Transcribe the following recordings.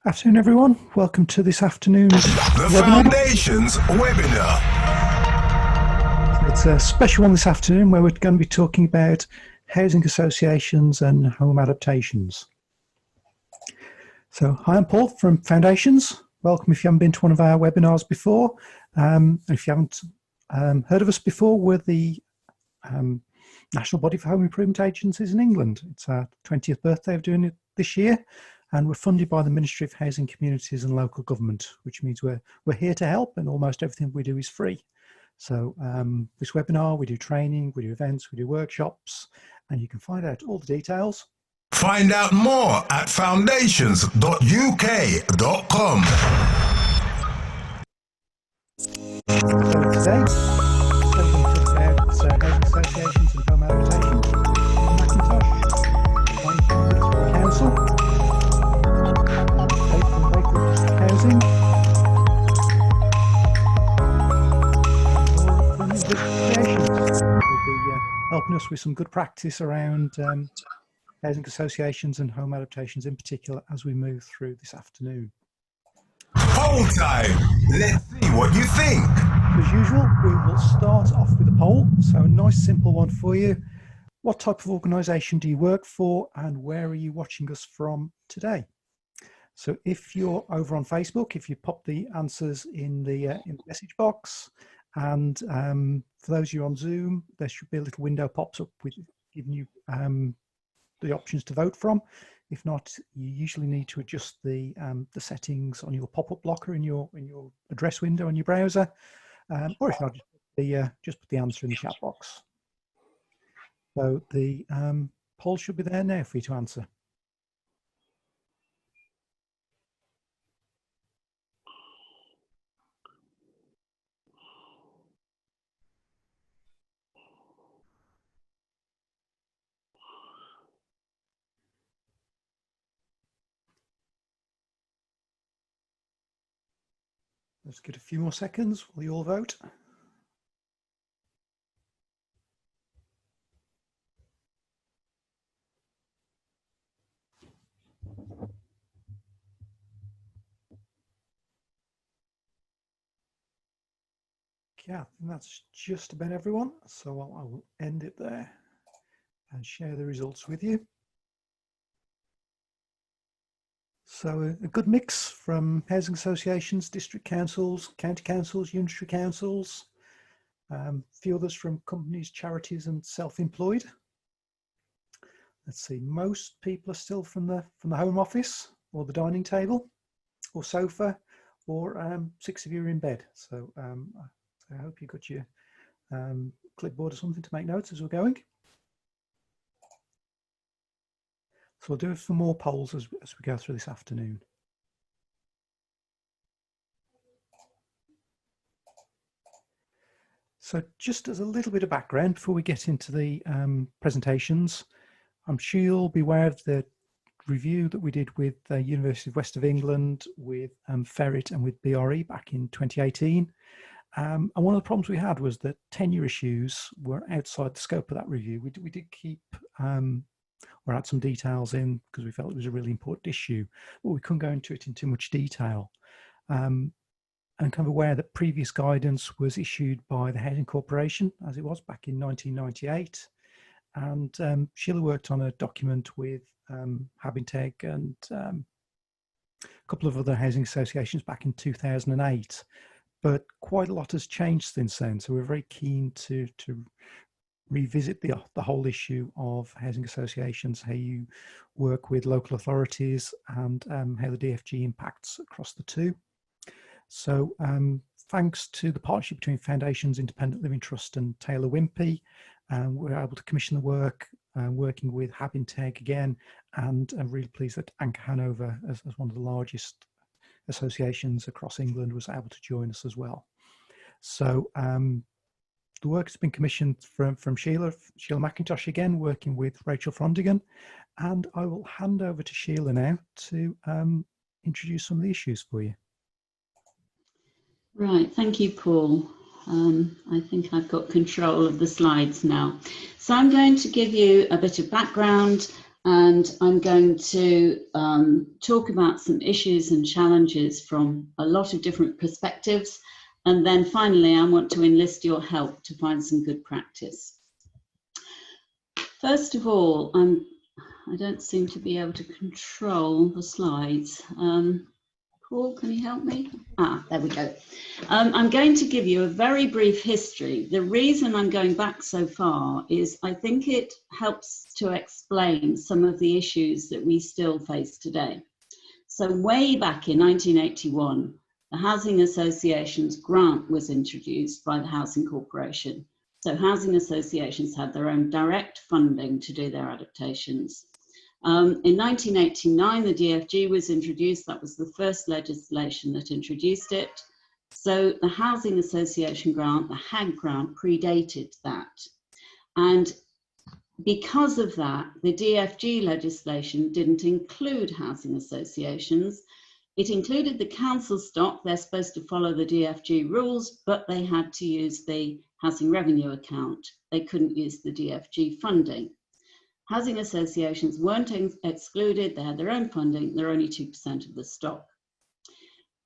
Afternoon, everyone. Welcome to this afternoon's The Foundations webinar. It's a special one this afternoon where we're going to be talking about housing associations and home adaptations. So, hi, I'm Paul from Foundations. Welcome if you haven't been to one of our webinars before. And if you haven't heard of us before, we're the national body for home improvement agencies in England. It's our 20th birthday of doing it this year. And we're funded by the Ministry of Housing, Communities and Local Government, which means we're here to help, and almost everything we do is free. So this webinar, we do training, we do events, we do workshops, and you can find out all the details. Find out more at foundations.uk.com. So today, we're going to talk about housing associations and home adaptations in Mackintosh, Middlesbrough Council. Housing. Will be helping us with some good practice around housing associations and home adaptations in particular as we move through this afternoon. Poll time! Let's see what you think. As usual, we will start off with a poll. So a nice simple one for you. What type of organisation do you work for and where are you watching us from today? So if you're over on Facebook, if you pop the answers in the message box, and for those of you on Zoom, there should be a little window pops up with giving you the options to vote from. If not, you usually need to adjust the settings on your pop-up blocker in your address window on your browser, or if not, just put the answer in the chat box. So the poll should be there now for you to answer. Let's get a few more seconds while you all vote. Okay, I think that's just about everyone. So I will end it there and share the results with you. So a good mix from housing associations, district councils, county councils, unitary councils, a few others from companies, charities and self-employed. Let's see, most people are still from the home office or the dining table or sofa, or 6 of you are in bed. So I hope you got your clipboard or something to make notes as we're going. So we'll do some more polls as we go through this afternoon. So just as a little bit of background before we get into the presentations, I'm sure you'll be aware of the review that we did with the University of West of England, with Ferret and with BRE back in 2018. And one of the problems we had was that tenure issues were outside the scope of that review. We did keep or add some details in because we felt it was a really important issue, but we couldn't go into it in too much detail. I'm kind of aware that previous guidance was issued by the Housing Corporation, as it was back in 1998. And Sheila worked on a document with Habinteg and a couple of other housing associations back in 2008. But quite a lot has changed since then. So we're very keen to revisit the whole issue of housing associations, how you work with local authorities and how the DFG impacts across the two. So thanks to the partnership between Foundations, Independent Living Trust and Taylor Wimpey, we're able to commission the work, working with Habinteg again, and I'm really pleased that Anchor-Hanover, as one of the largest associations across England, was able to join us as well. So the work has been commissioned from Sheila Mackintosh again, working with Rachel Frondigan, and I will hand over to Sheila now to introduce some of the issues for you. Right, thank you, Paul. I think I've got control of the slides now. So I'm going to give you a bit of background And I'm going to talk about some issues and challenges from a lot of different perspectives. And then finally, I want to enlist your help to find some good practice. First of all, I don't seem to be able to control the slides. Paul, can you help me? There we go. I'm going to give you a very brief history. The reason I'm going back so far is I think it helps to explain some of the issues that we still face today. So way back in 1981, the Housing Associations grant was introduced by the Housing Corporation. So housing associations had their own direct funding to do their adaptations. In 1989, the DFG was introduced. That was the first legislation that introduced it. So the Housing Association grant, the HAG grant, predated that. And because of that, the DFG legislation didn't include housing associations. It included the council stock. They're supposed to follow the DFG rules, but they had to use the housing revenue account. They couldn't use the DFG funding. Housing associations weren't excluded. They had their own funding. They're only 2% of the stock.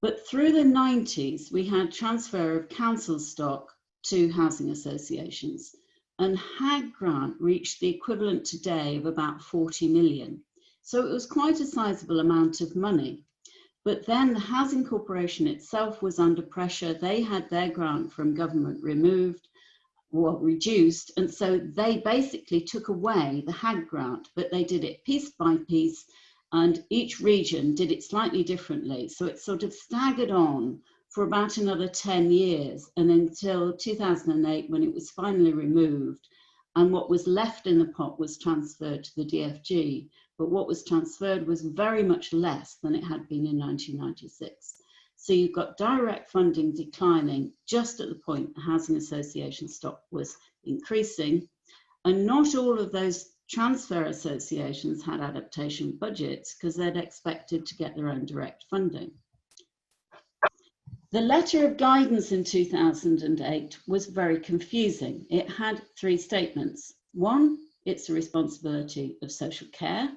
But through the 90s, we had transfer of council stock to housing associations. And HAG grant reached the equivalent today of about 40 million. So it was quite a sizable amount of money. But then the Housing Corporation itself was under pressure. They had their grant from government removed or reduced, and so they basically took away the HAG grant, but they did it piece by piece, and each region did it slightly differently. So it sort of staggered on for about another 10 years, and until 2008, when it was finally removed, and what was left in the pot was transferred to the DFG. But what was transferred was very much less than it had been in 1996. So you've got direct funding declining just at the point the housing association stock was increasing. And not all of those transfer associations had adaptation budgets because they'd expected to get their own direct funding. The letter of guidance in 2008 was very confusing. It had 3 statements. 1, it's the responsibility of social care.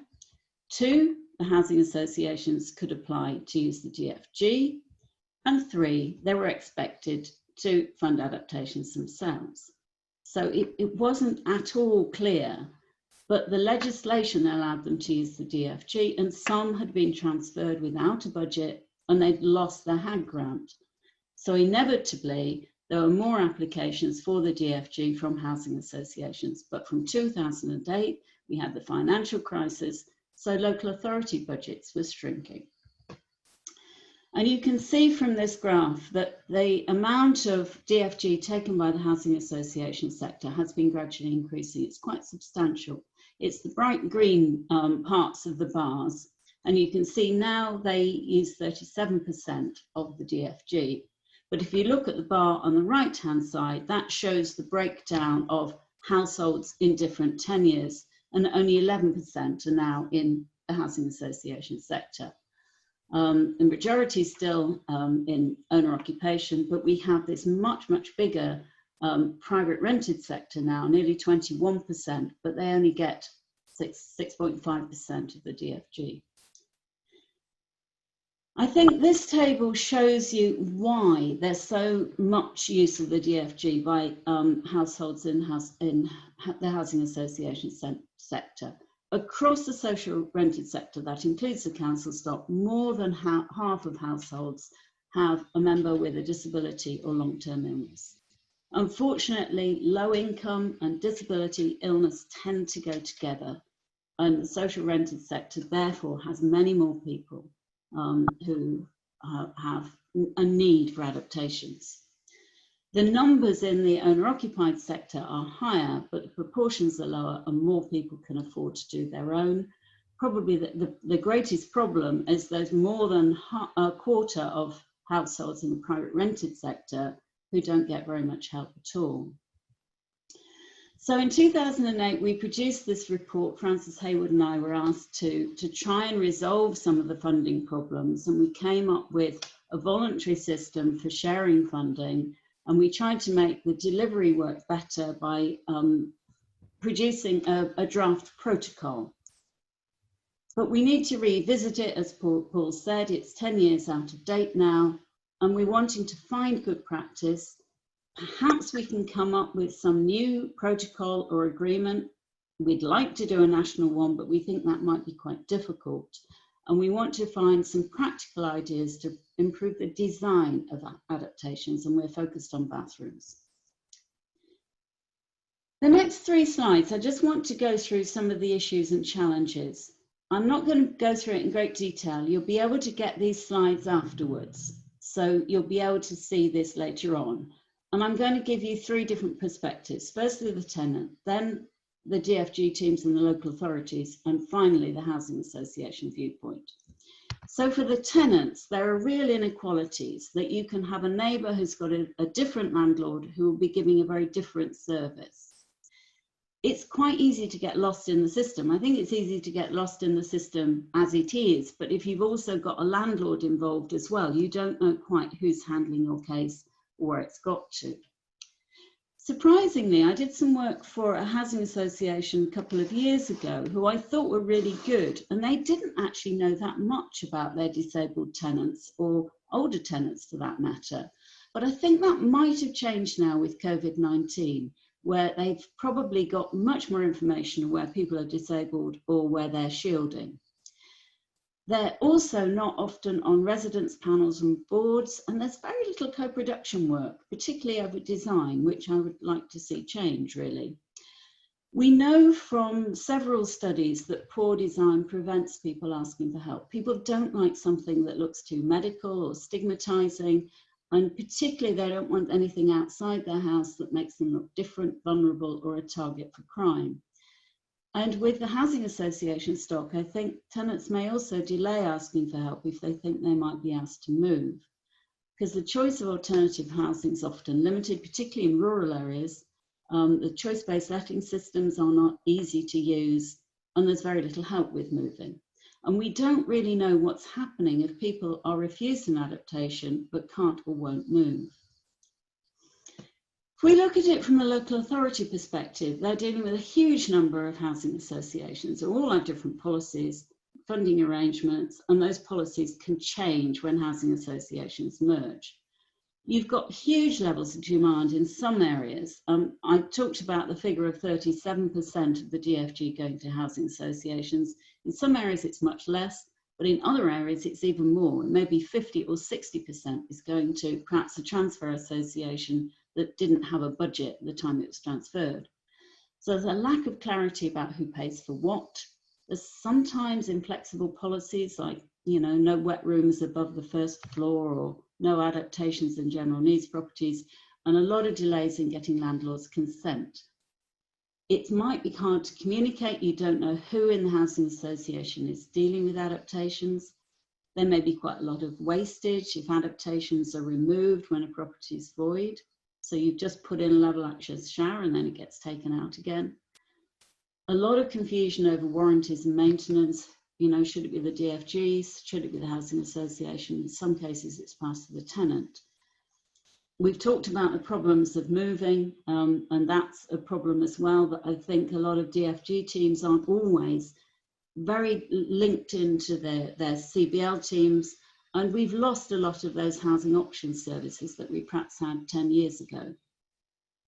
2, the housing associations could apply to use the DFG. And 3, they were expected to fund adaptations themselves. So it wasn't at all clear, but the legislation allowed them to use the DFG, and some had been transferred without a budget and they'd lost their HAG grant. So inevitably, there were more applications for the DFG from housing associations. But from 2008, we had the financial crisis, so local authority budgets were shrinking. And you can see from this graph that the amount of DFG taken by the housing association sector has been gradually increasing. It's quite substantial. It's the bright green parts of the bars. And you can see now they use 37% of the DFG. But if you look at the bar on the right-hand side, that shows the breakdown of households in different tenures, and only 11% are now in the housing association sector. The majority is still in owner occupation, but we have this much, much bigger private rented sector now, nearly 21%, but they only get 6.5% of the DFG. I think this table shows you why there's so much use of the DFG by households in the housing association sector. Across the social rented sector, that includes the council stock, more than half of households have a member with a disability or long-term illness. Unfortunately, low income and disability illness tend to go together, and the social rented sector therefore has many more people who have a need for adaptations. The numbers in the owner-occupied sector are higher, but the proportions are lower and more people can afford to do their own. Probably the greatest problem is there's more than a quarter of households in the private rented sector who don't get very much help at all. So in 2008, we produced this report. Francis Hayward and I were asked to try and resolve some of the funding problems, and we came up with a voluntary system for sharing funding, and we tried to make the delivery work better by producing a draft protocol. But we need to revisit it, as Paul said. It's 10 years out of date now, and we're wanting to find good practice. Perhaps we can come up with some new protocol or agreement. We'd like to do a national one, but we think that might be quite difficult. And we want to find some practical ideas to improve the design of adaptations, and we're focused on bathrooms. The next 3 slides, I just want to go through some of the issues and challenges. I'm not going to go through it in great detail. You'll be able to get these slides afterwards, so you'll be able to see this later on. And I'm going to give you 3 different perspectives. Firstly, the tenant, then the DFG teams and the local authorities, and finally the housing association viewpoint. So for the tenants, there are real inequalities that you can have a neighbour who's got a different landlord who will be giving a very different service. It's quite easy to get lost in the system. I think it's easy to get lost in the system as it is, but if you've also got a landlord involved as well, you don't know quite who's handling your case or where it's got to. Surprisingly, I did some work for a housing association a couple of years ago who I thought were really good, and they didn't actually know that much about their disabled tenants or older tenants for that matter. But I think that might have changed now with COVID-19, where they've probably got much more information of where people are disabled or where they're shielding. They're also not often on residence panels and boards, and there's very little co-production work, particularly over design, which I would like to see change, really. We know from several studies that poor design prevents people asking for help. People don't like something that looks too medical or stigmatizing, and particularly they don't want anything outside their house that makes them look different, vulnerable, or a target for crime. And with the housing association stock, I think tenants may also delay asking for help if they think they might be asked to move, because the choice of alternative housing is often limited, particularly in rural areas. The choice-based letting systems are not easy to use, and there's very little help with moving. And we don't really know what's happening if people are refused an adaptation but can't or won't move. If we look at it from a local authority perspective, they're dealing with a huge number of housing associations who all have different policies, funding arrangements, and those policies can change when housing associations merge. You've got huge levels of demand in some areas. I talked about the figure of 37% of the DFG going to housing associations. In some areas it's much less, but in other areas it's even more. Maybe 50 or 60% is going to perhaps a transfer association that didn't have a budget at the time it was transferred. So there's a lack of clarity about who pays for what. There's sometimes inflexible policies like, no wet rooms above the first floor or no adaptations in general needs properties, and a lot of delays in getting landlords' consent. It might be hard to communicate. You don't know who in the housing association is dealing with adaptations. There may be quite a lot of wastage if adaptations are removed when a property is void. So you've just put in a level access shower and then it gets taken out again. A lot of confusion over warranties and maintenance. Should it be the DFGs? Should it be the housing association? In some cases, it's passed to the tenant. We've talked about the problems of moving, and that's a problem as well, that I think a lot of DFG teams aren't always very linked into their CBL teams. And we've lost a lot of those housing option services that we perhaps had 10 years ago.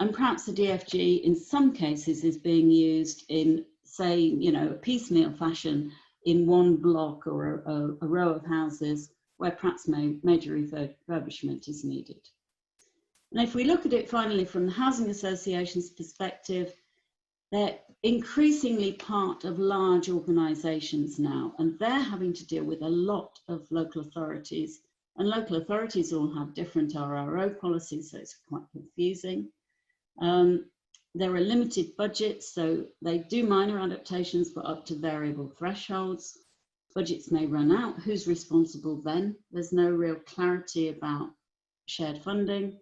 And perhaps the DFG in some cases is being used in, say, a piecemeal fashion in one block or a row of houses where perhaps major refurbishment is needed. And if we look at it finally from the housing association's perspective, they're increasingly part of large organisations now, and they're having to deal with a lot of local authorities, and local authorities all have different RRO policies, so it's quite confusing. There are limited budgets, so they do minor adaptations, but up to variable thresholds. Budgets may run out. Who's responsible then? There's no real clarity about shared funding.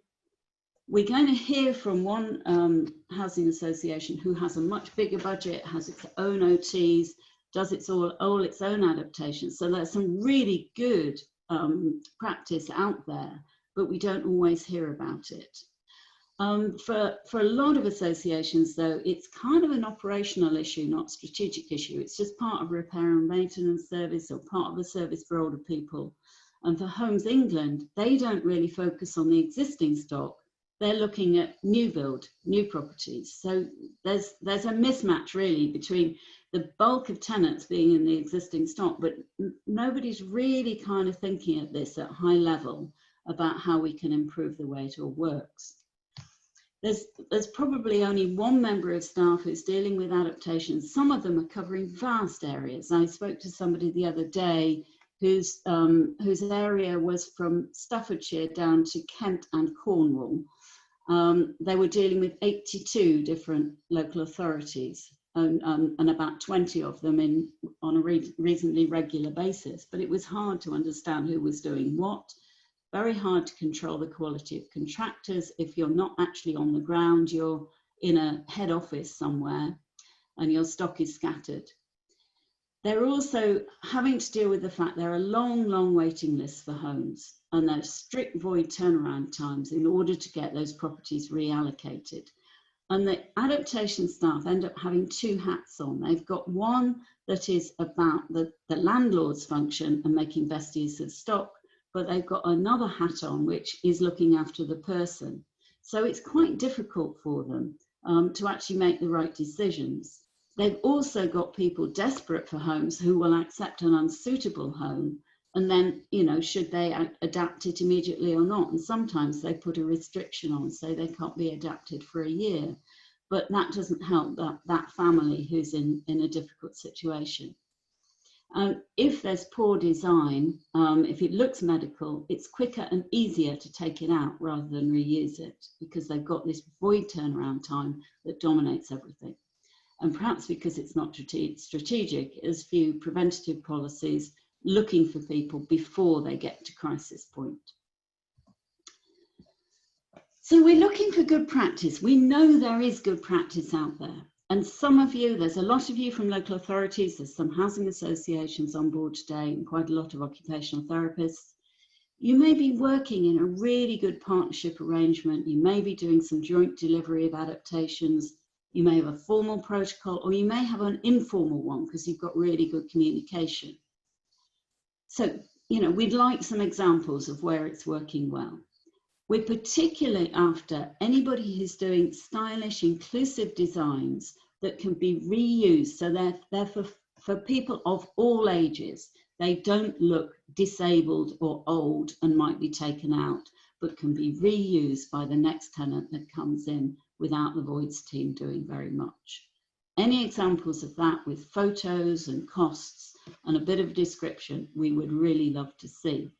We're going to hear from one housing association who has a much bigger budget, has its own OTs, does all its own adaptations. So there's some really good practice out there, but we don't always hear about it. For a lot of associations, though, it's kind of an operational issue, not strategic issue. It's just part of repair and maintenance service or part of a service for older people. And for Homes England, they don't really focus on the existing stock. They're looking at new build, new properties. So there's a mismatch really between the bulk of tenants being in the existing stock, but nobody's really kind of thinking at this at high level about how we can improve the way it all works. There's probably only one member of staff who's dealing with adaptations. Some of them are covering vast areas. I spoke to somebody the other day whose area was from Staffordshire down to Kent and Cornwall. They were dealing with 82 different local authorities and about 20 of them on a reasonably regular basis. But it was hard to understand who was doing what. Very hard to control the quality of contractors. If you're not actually on the ground, you're in a head office somewhere and your stock is scattered. They're also having to deal with the fact there are long waiting lists for homes, and there's strict void turnaround times in order to get those properties reallocated. And the adaptation staff end up having two hats on. They've got one that is about the landlord's function and making best use of stock, but they've got another hat on which is looking after the person. So it's quite difficult for them to actually make the right decisions. They've also got people desperate for homes who will accept an unsuitable home, and then, you know, should they adapt it immediately or not? And sometimes they put a restriction on, say they can't be adapted for a year, but that doesn't help that family who's in a difficult situation. If there's poor design, if it looks medical, it's quicker and easier to take it out rather than reuse it, because they've got this void turnaround time that dominates everything. And perhaps because it's not strategic, there's few preventative policies looking for people before they get to crisis point. So we're looking for good practice. We know there is good practice out there. And some of you, there's a lot of you from local authorities, there's some housing associations on board today and quite a lot of occupational therapists. You may be working in a really good partnership arrangement. You may be doing some joint delivery of adaptations. You may have a formal protocol, or you may have an informal one because you've got really good communication. So, you know, we'd like some examples of where it's working well. We're particularly after anybody who's doing stylish, inclusive designs that can be reused. So they're for people of all ages. They don't look disabled or old and might be taken out, but can be reused by the next tenant that comes in without the voids team doing very much. Any examples of that with photos and costs and a bit of description, we would really love to see.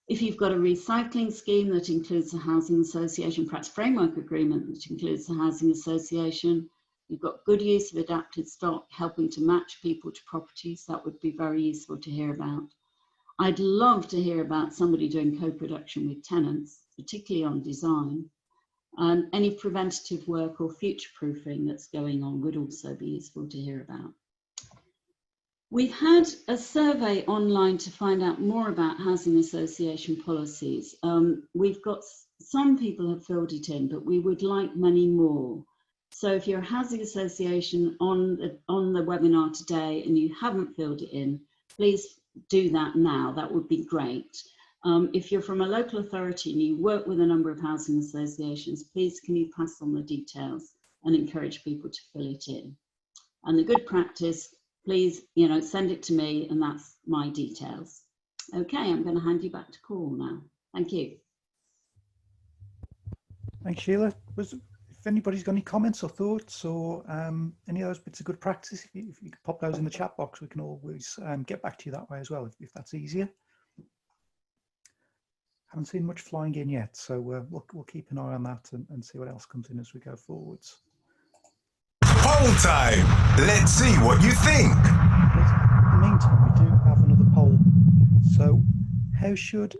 If you've got a recycling scheme that includes the housing association, perhaps framework agreement that includes the housing association, you've got good use of adapted stock, helping to match people to properties, that would be very useful to hear about. I'd love to hear about somebody doing co-production with tenants, particularly on design, and any preventative work or future-proofing that's going on would also be useful to hear about. We've had a survey online to find out more about housing association policies. We've got some people have filled it in, but we would like many more. So if you're a housing association on the webinar today and you haven't filled it in, please do that now. That would be great. If you're from a local authority and you work with a number of housing associations, please can you pass on the details and encourage people to fill it in. And the good practice, please, you know, send it to me and that's my details. Okay, I'm going to hand you back to Paul now. Thank you. Thanks, Sheila. If anybody's got any comments or thoughts or any of those bits of good practice, if you could pop those in the chat box, we can always get back to you that way as well, if that's easier. Haven't seen much flying in yet, so we'll keep an eye on that and see what else comes in as we go forwards. Poll time! Let's see what you think! In the meantime, we do have another poll. So how should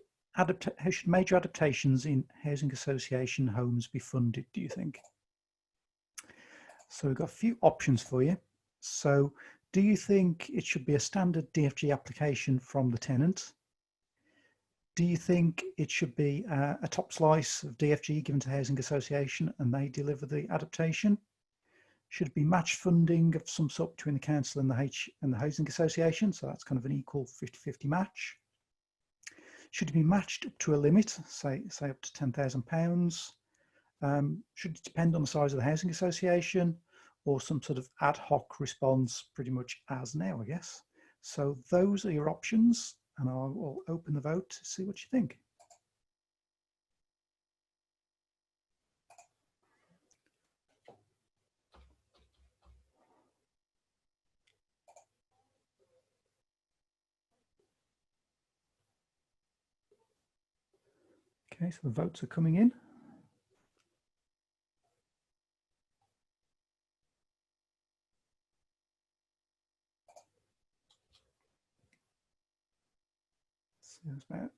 major adaptations in housing association homes be funded, do you think? So we've got a few options for you. So do you think it should be a standard DFG application from the tenant? Do you think it should be a top slice of DFG given to Housing Association and they deliver the adaptation? Should it be matched funding of some sort between the council and the Housing Association? So that's kind of an equal 50-50 match. Should it be matched up to a limit, say up to £10,000? Should it depend on the size of the Housing Association, or some sort of ad hoc response, pretty much as now, I guess? So those are your options, and I will open the vote to see what you think. Okay, so the votes are coming in. So there's about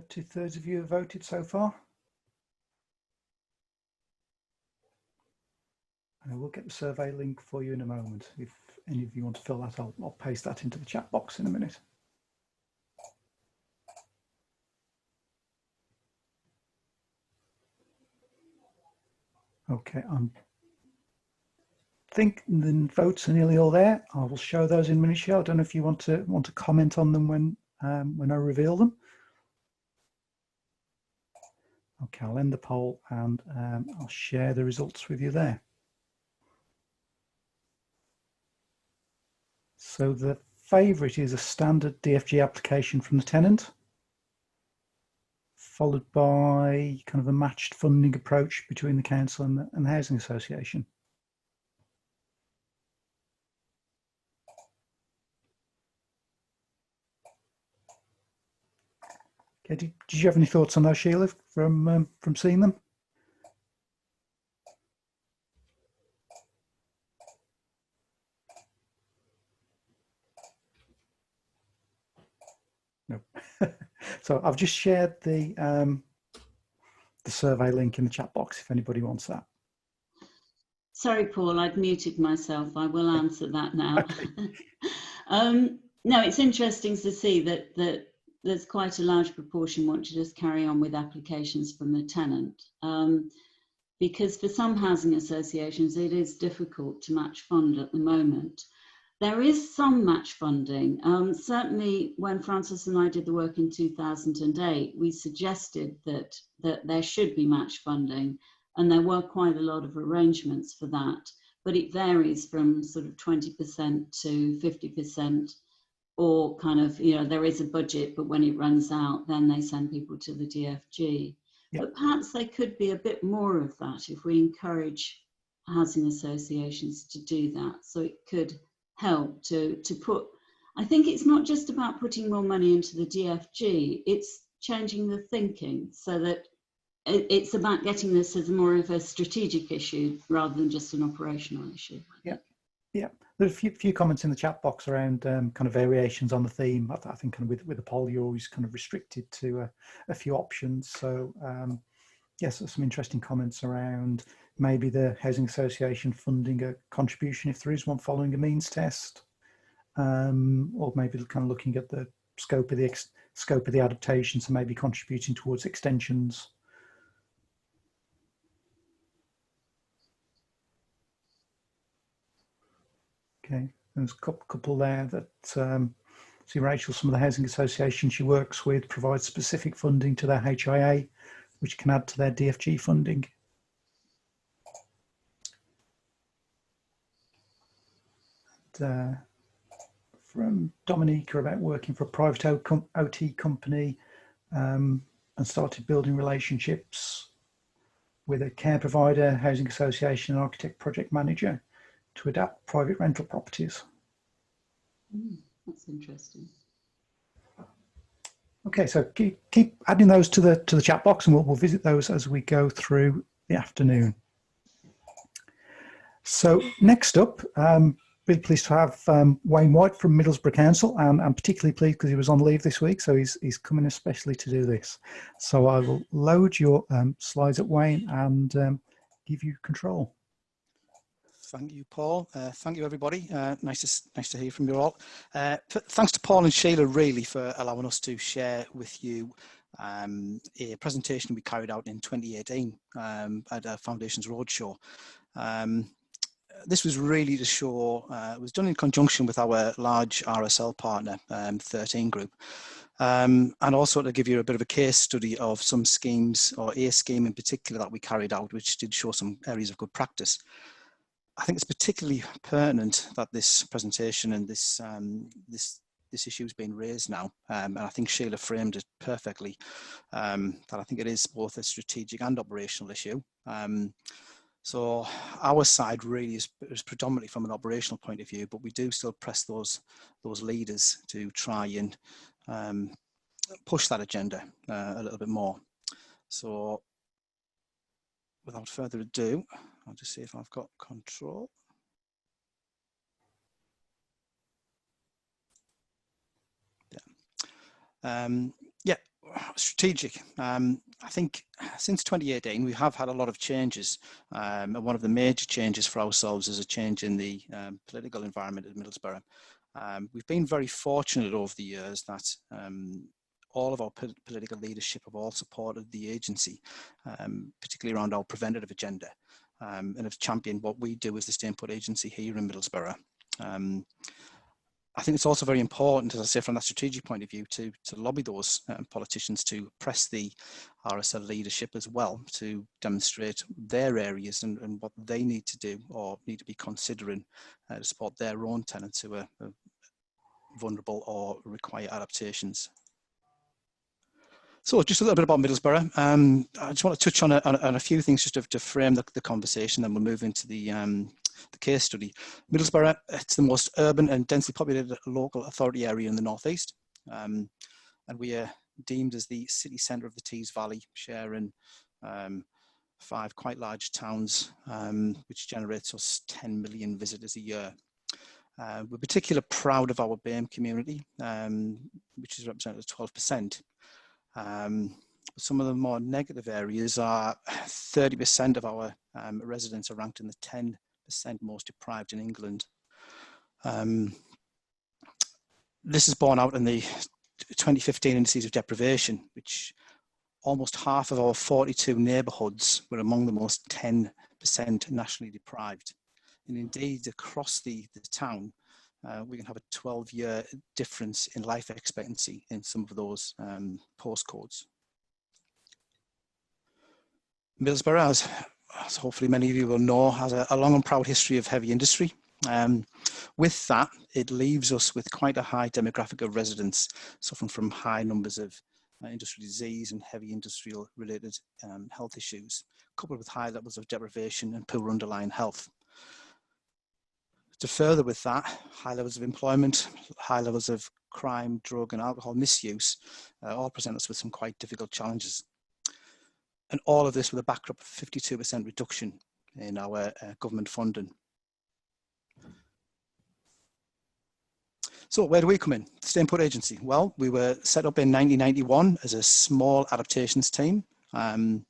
2/3 of you have voted so far. And I will get the survey link for you in a moment. If any of you want to fill that, I'll paste that into the chat box in a minute. Okay, I think the votes are nearly all there. I will show those in a minute, Sheila. I don't know if you want to comment on them when I reveal them. Okay, I'll end the poll and I'll share the results with you there. So the favourite is a standard DFG application from the tenant, followed by kind of a matched funding approach between the council and the Housing Association. Okay, did you have any thoughts on those, Sheila, from seeing them? No. So I've just shared the survey link in the chat box if anybody wants that. Sorry, Paul, I'd muted myself. I will answer that now. Okay. No, it's interesting to see that there's quite a large proportion want to just carry on with applications from the tenant. Because for some housing associations, it is difficult to match fund at the moment. There is some match funding. Certainly when Francis and I did the work in 2008, we suggested that there should be match funding, and there were quite a lot of arrangements for that, but it varies from sort of 20% to 50%, or kind of, you know, there is a budget, but when it runs out, then they send people to the DFG. Yep. But perhaps there could be a bit more of that if we encourage housing associations to do that. So it could help to put, I think it's not just about putting more money into the DFG, it's changing the thinking so that it's about getting this as more of a strategic issue rather than just an operational issue. Yeah, yeah. There's a few comments in the chat box around kind of variations on the theme. I think kind of with a poll, you're always kind of restricted to a few options. So yes, there's some interesting comments around maybe the Housing Association funding a contribution if there is one following a means test, or maybe kind of looking at the scope of the adaptation, so maybe contributing towards extensions. Okay, there's a couple there that see Rachel, some of the housing associations she works with provide specific funding to their HIA, which can add to their DFG funding. And, from Dominica about working for a private OT company and started building relationships with a care provider, housing association, and architect project manager to adapt private rental properties. That's interesting. Okay, so keep adding those to the chat box, and we'll visit those as we go through the afternoon. So next up, really pleased to have Wayne White from Middlesbrough Council, and I'm particularly pleased because he was on leave this week, so he's coming especially to do this. So I will load your slides at Wayne and give you control. Thank you, Paul. Thank you, everybody. Nice to hear from you all. Thanks to Paul and Sheila, really, for allowing us to share with you a presentation we carried out in 2018 at a Foundations Roadshow. This was really to show, it was done in conjunction with our large RSL partner, 13 Group, and also to give you a bit of a case study of some schemes, or a scheme in particular that we carried out, which did show some areas of good practice. I think it's particularly pertinent that this presentation and this issue has been raised now, and I think Sheila framed it perfectly, that I think it is both a strategic and operational issue. So our side really is predominantly from an operational point of view, but we do still press those leaders to try and push that agenda a little bit more. So without further ado, I'll just see if I've got control. Yeah, strategic. I think since 2018, we have had a lot of changes. And one of the major changes for ourselves is a change in the political environment at Middlesbrough. We've been very fortunate over the years that all of our political leadership have all supported the agency, particularly around our preventative agenda, and have championed what we do as the Stay Put agency here in Middlesbrough. I think it's also very important, as I say, from that strategic point of view, to lobby those politicians to press the RSL leadership as well, to demonstrate their areas and what they need to do or need to be considering to support their own tenants who are vulnerable or require adaptations. So just a little bit about Middlesbrough. I just want to touch on a few things just to frame the conversation, then we'll move into the case study. Middlesbrough, it's the most urban and densely populated local authority area in the northeast, and we are deemed as the city centre of the Tees Valley, sharing 5 quite large towns, which generates us 10 million visitors a year. We're particularly proud of our BAME community, which is represented as 12%. Some of the more negative areas are 30% of our residents are ranked in the 10% most deprived in England. This is borne out in the 2015 indices of deprivation, which almost half of our 42 neighbourhoods were among the most 10% nationally deprived. And indeed, across the town, we can have a 12-year difference in life expectancy in some of those postcodes. Middlesbrough, as hopefully many of you will know, has a long and proud history of heavy industry. With that, it leaves us with quite a high demographic of residents suffering from high numbers of industrial disease and heavy industrial related health issues, coupled with high levels of deprivation and poor underlying health. To further with that, high levels of employment, high levels of crime, drug and alcohol misuse all present us with some quite difficult challenges. And all of this with a backdrop of 52% reduction in our government funding. So where do we come in? The Stay Put agency. Well, we were set up in 1991 as a small adaptations team. And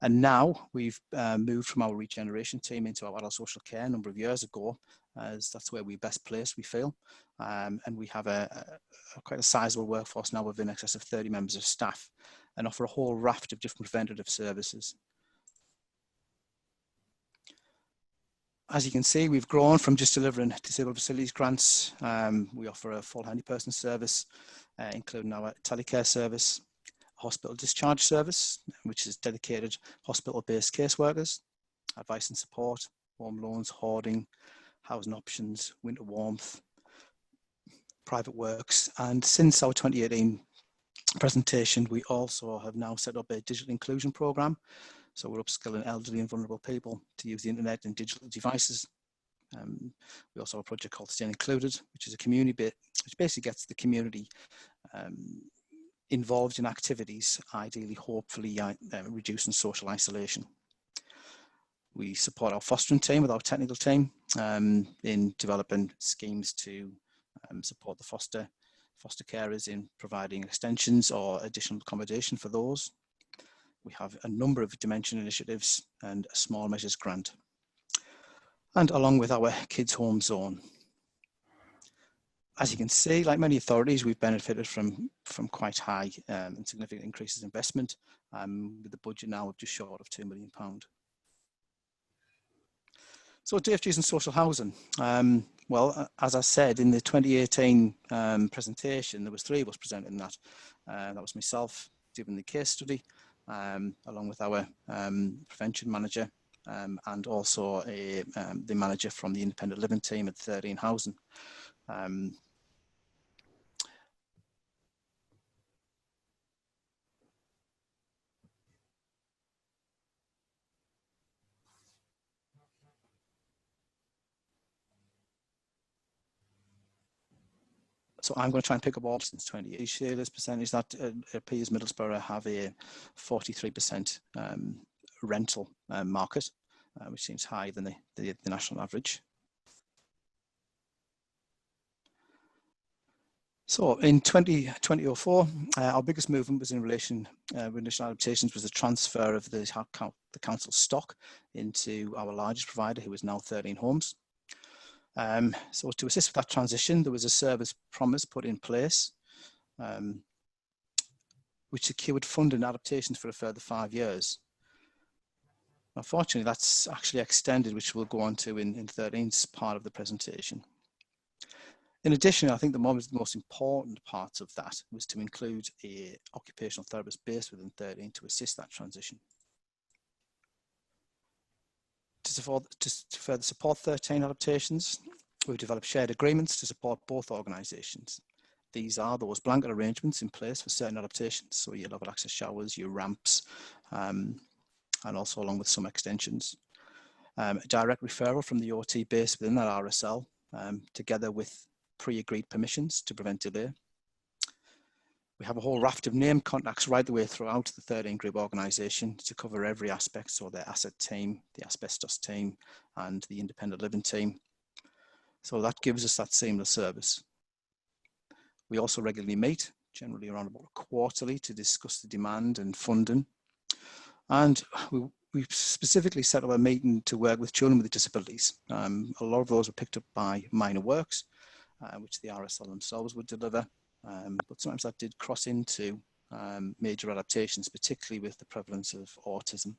now we've moved from our regeneration team into our adult social care a number of years ago, as that's where we're best placed, we feel. And we have quite a sizable workforce now of in excess of 30 members of staff and offer a whole raft of different preventative services. As you can see, we've grown from just delivering disabled facilities grants. We offer a full handy person service, including our telecare service, hospital discharge service, which is dedicated hospital-based caseworkers, advice and support, home loans, hoarding, housing options, winter warmth, private works. And since our 2018 presentation, we also have now set up a digital inclusion programme. So we're upskilling elderly and vulnerable people to use the internet and digital devices. We also have a project called Stay Included, which is a community bit, which basically gets the community involved in activities, ideally, hopefully reducing social isolation. We support our fostering team with our technical team in developing schemes to support the foster carers in providing extensions or additional accommodation for those. We have a number of Dimension initiatives and a small measures grant. and along with our kids home zone. As you can see, like many authorities, we've benefited from quite high and significant increases in investment, with the budget now of just short of £2 million. So DFGs and social housing. Well, as I said, in the 2018 presentation, there was 3 of us presenting that. That was myself giving the case study, along with our prevention manager, and also the manager from the independent living team at 13 Housing. So I'm going to try and pick up all since 20. Sheila's percentage that appears Middlesbrough have a 43% rental market, which seems higher than the national average. So in 2004, our biggest movement was in relation with initial adaptations was the transfer of the council stock into our largest provider, who is now 13 Homes. So to assist with that transition, there was a service promise put in place, which secured funding adaptations for a further 5 years. Unfortunately, that's actually extended, which we'll go on to in 13's part of the presentation. In addition, I think the most important part of that was to include an occupational therapist based within 13 to assist that transition. To further support 13 adaptations, we've developed shared agreements to support both organisations. These are those blanket arrangements in place for certain adaptations, so your level access showers, your ramps, and also along with some extensions. A direct referral from the OT base within that RSL, together with pre-agreed permissions to prevent delay. We have a whole raft of named contacts right the way throughout the 13 group organisation to cover every aspect, so the asset team, the asbestos team, and the independent living team. So that gives us that seamless service. We also regularly meet, generally around about quarterly, to discuss the demand and funding. And we specifically set up a meeting to work with children with disabilities. A lot of those were picked up by minor works, which the RSL themselves would deliver. But sometimes that did cross into major adaptations, particularly with the prevalence of autism.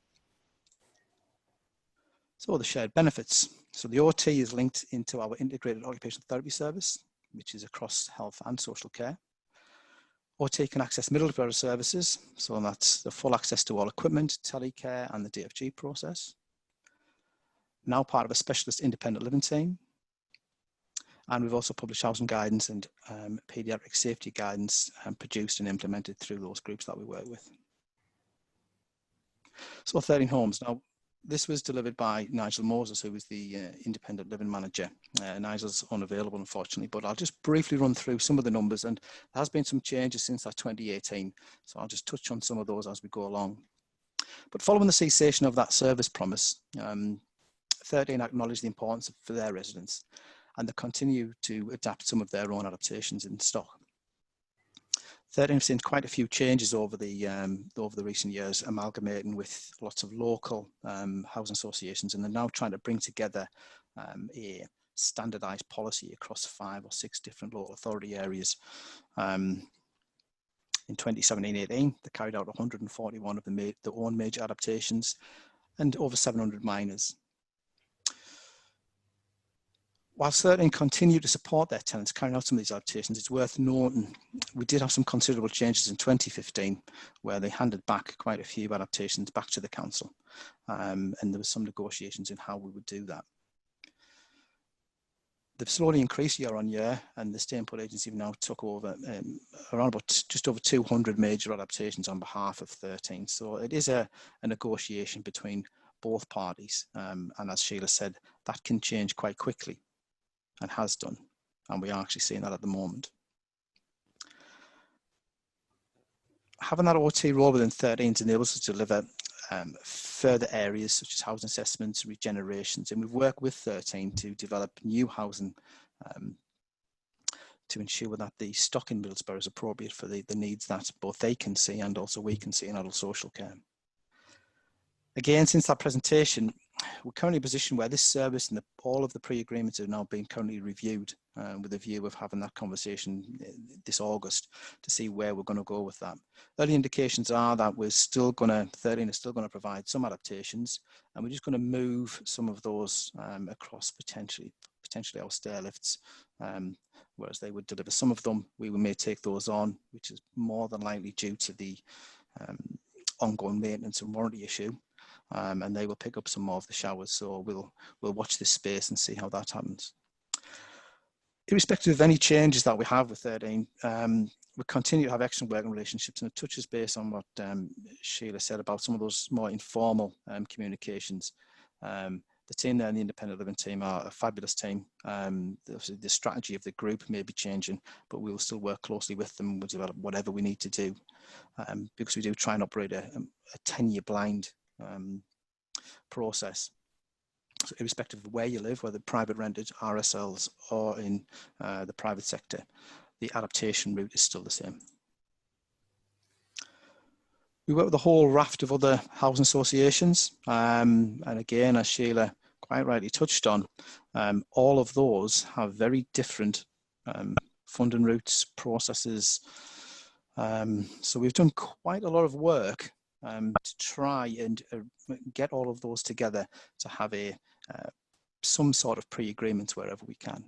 So the shared benefits. So the OT is linked into our integrated occupational therapy service, which is across health and social care. OT can access Middlesbrough services, so that's the full access to all equipment, telecare, and the DFG process. Now part of a specialist independent living team. And we've also published housing guidance and paediatric safety guidance produced and implemented through those groups that we work with. So 13 Homes. Now, this was delivered by Nigel Moses, who was the independent living manager. Nigel's unavailable, unfortunately, but I'll just briefly run through some of the numbers, and there has been some changes since that 2018. So I'll just touch on some of those as we go along. But following the cessation of that service promise, 13 acknowledged the importance for their residents, and they continue to adapt some of their own adaptations in stock. 13 have seen quite a few changes over the recent years, amalgamating with lots of local housing associations, and they're now trying to bring together a standardised policy across 5 or 6 different local authority areas. In 2017-18, they carried out 141 of their own major adaptations and over 700 minors. While 13 continue to support their tenants carrying out some of these adaptations, it's worth noting we did have some considerable changes in 2015 where they handed back quite a few adaptations back to the council, and there was some negotiations in how we would do that. They've slowly increased year on year, and the Stay and Put agency now took over around about just over 200 major adaptations on behalf of 13. So it is a negotiation between both parties, and as Sheila said, that can change quite quickly. And has done, and we are actually seeing that at the moment. Having that OT role within 13 enables us to deliver further areas such as housing assessments, regenerations, and we've worked with 13 to develop new housing to ensure that the stock in Middlesbrough is appropriate for the needs that both they can see and also we can see in adult social care. Again, since that presentation, we're currently in a position where this service and all of the pre-agreements are now being currently reviewed with a view of having that conversation this August to see where we're going to go with that. Early indications are that we're still going to, 13 is still going to provide some adaptations, and we're just going to move some of those across potentially our stair lifts, whereas they would deliver some of them. We may take those on, which is more than likely due to the ongoing maintenance and warranty issue. And they will pick up some more of the showers. So we'll watch this space and see how that happens. Irrespective of any changes that we have with 13, we continue to have excellent working relationships, and it touches base on what Sheila said about some of those more informal communications. The team there and the independent living team are a fabulous team. The strategy of the group may be changing, but we will still work closely with them. We'll develop whatever we need to do, because we do try and operate a 10-year blind process. So irrespective of where you live, whether private rented, RSLs, or in the private sector, the adaptation route is still the same. We work with a whole raft of other housing associations, and again, as Sheila quite rightly touched on, all of those have very different funding routes, processes. So we've done quite a lot of work to try and get all of those together to have some sort of pre-agreements wherever we can.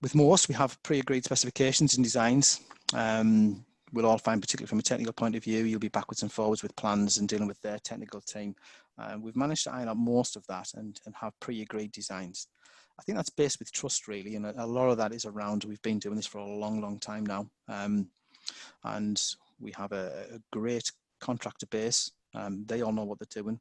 With most, we have pre-agreed specifications and designs. We'll all find, particularly from a technical point of view, you'll be backwards and forwards with plans and dealing with their technical team. We've managed to iron out most of that and have pre-agreed designs. I think that's based with trust, really, and a lot of that is around, we've been doing this for a long, long time now. And we have a great contractor base. They all know what they're doing.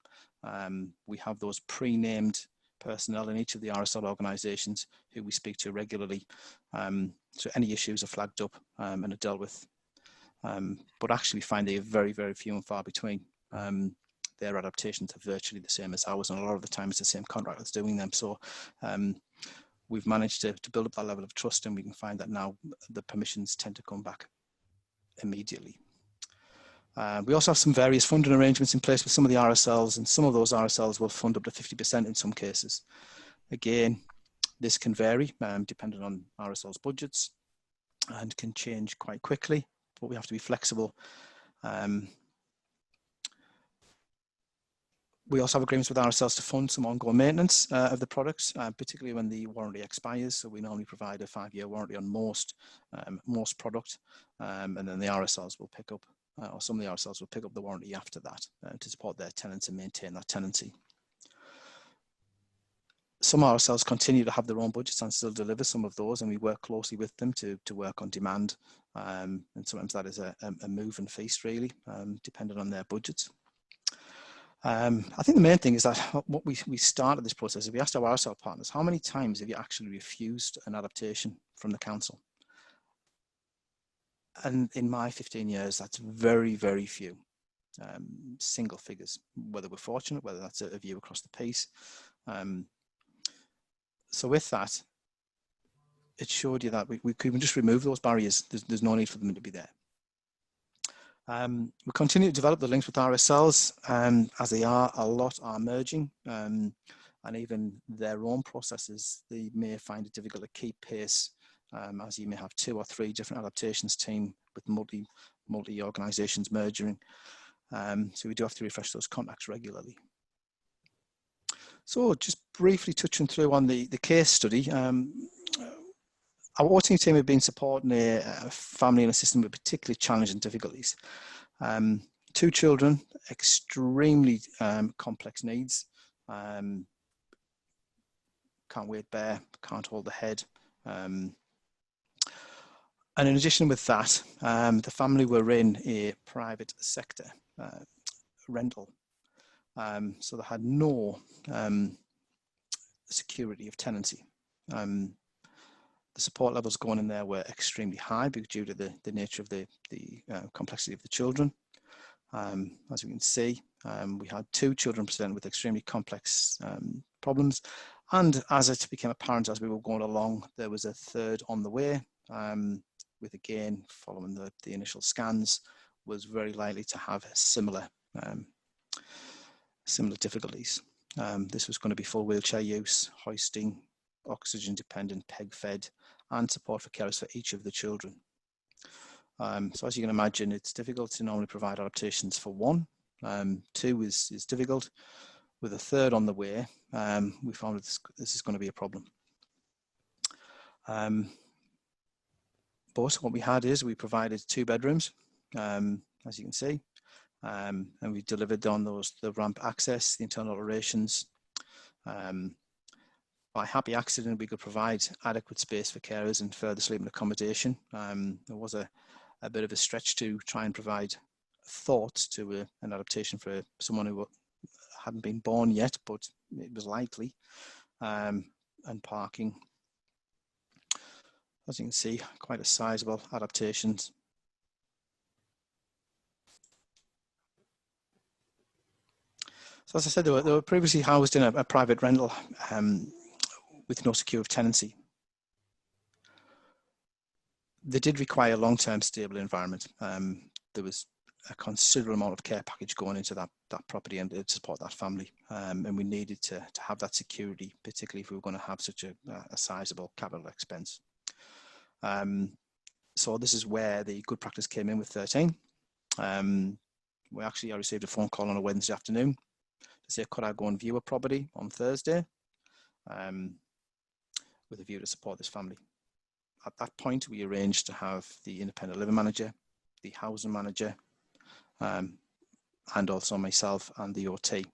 We have those pre-named personnel in each of the RSL organisations who we speak to regularly. So any issues are flagged up and are dealt with. But actually we find they are very, very few and far between. Their adaptations are virtually the same as ours, and a lot of the time it's the same contractor that's doing them. So we've managed to build up that level of trust, and we can find that now the permissions tend to come back immediately. We also have some various funding arrangements in place with some of the RSLs, and some of those RSLs will fund up to 50% in some cases. Again, this can vary depending on RSL's budgets and can change quite quickly, but we have to be flexible. We also have agreements with RSLs to fund some ongoing maintenance of the products, particularly when the warranty expires. So we normally provide a 5-year warranty on most product, and then the RSLs will pick up, or some of the RSLs will pick up the warranty after that to support their tenants and maintain that tenancy. Some RSLs continue to have their own budgets and still deliver some of those, and we work closely with them to work on demand. And sometimes that is a move and feast, really, depending on their budgets. I think the main thing is that what we started this process is we asked our RSL partners, how many times have you actually refused an adaptation from the council? And in my 15 years, that's very, very few. Single figures, whether we're fortunate, whether that's a view across the piece. So with that, it showed you that we could just remove those barriers. There's no need for them to be there. We continue to develop the links with RSLs, as they are, a lot are merging, and even their own processes, they may find it difficult to keep pace, as you may have 2 or 3 different adaptations team with multi organisations merging. So we do have to refresh those contacts regularly. So just briefly touching through on the case study. Our auditing team have been supporting a family in a system with particularly challenging difficulties. 2 children, extremely complex needs. Can't weight bear, can't hold the head. And in addition with that, the family were in a private sector rental. So they had no security of tenancy. The support levels going in there were extremely high due to the nature of the complexity of the children. As we can see, we had 2 children presenting with extremely complex problems. And as it became apparent as we were going along, there was a 3rd on the way, with, again, following the initial scans, was very likely to have similar similar difficulties. This was going to be full wheelchair use, hoisting, oxygen dependent, peg fed, and support for carers for each of the children. So as you can imagine, it's difficult to normally provide adaptations for one. Two is difficult. With a third on the way, we found that this is going to be a problem. But what we had is we provided 2 bedrooms, as you can see, and we delivered on the ramp access, the internal alterations. By happy accident, we could provide adequate space for carers and further sleeping accommodation. There was a bit of a stretch to try and provide thoughts to an adaptation for someone who hadn't been born yet, but it was likely, and parking. As you can see, quite a sizable adaptations. So as I said, they were previously housed in a private rental with no secure tenancy. They did require a long-term stable environment. There was a considerable amount of care package going into that property and to support that family. And we needed to have that security, particularly if we were going to have such a sizable capital expense. So this is where the good practice came in with 13. I received a phone call on a Wednesday afternoon to say, could I go and view a property on Thursday with a view to support this family. At that point, we arranged to have the independent living manager, the housing manager, and also myself and the OT.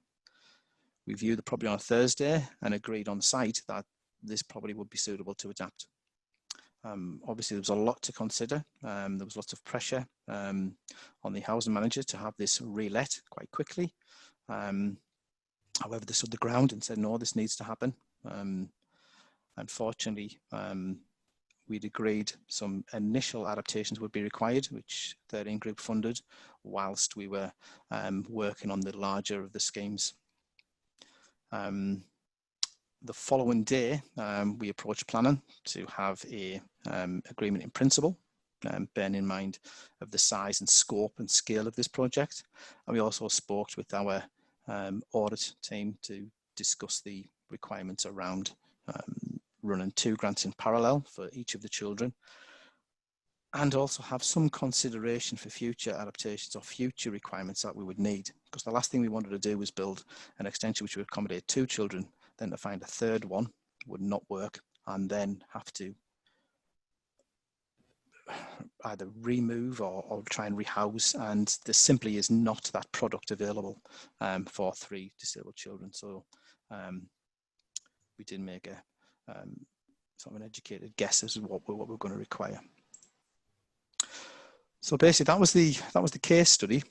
We viewed the property on a Thursday and agreed on site that this property would be suitable to adapt. Obviously, there was a lot to consider. There was lots of pressure on the housing manager to have this re-let quite quickly. However, they stood the ground and said, no, this needs to happen. Unfortunately, we'd agreed some initial adaptations would be required, which 13 Group funded, whilst we were working on the larger of the schemes. The following day, we approached planning to have a agreement in principle, bearing in mind of the size and scope and scale of this project. And we also spoke with our audit team to discuss the requirements around running 2 grants in parallel for each of the children, and also have some consideration for future adaptations or future requirements that we would need. Because the last thing we wanted to do was build an extension which would accommodate 2 children, then to find a third one would not work, and then have to either remove or try and rehouse, and there simply is not that product available for 3 disabled children. So we did make a sort of an educated guess as to what we're going to require. So basically, that was the case study.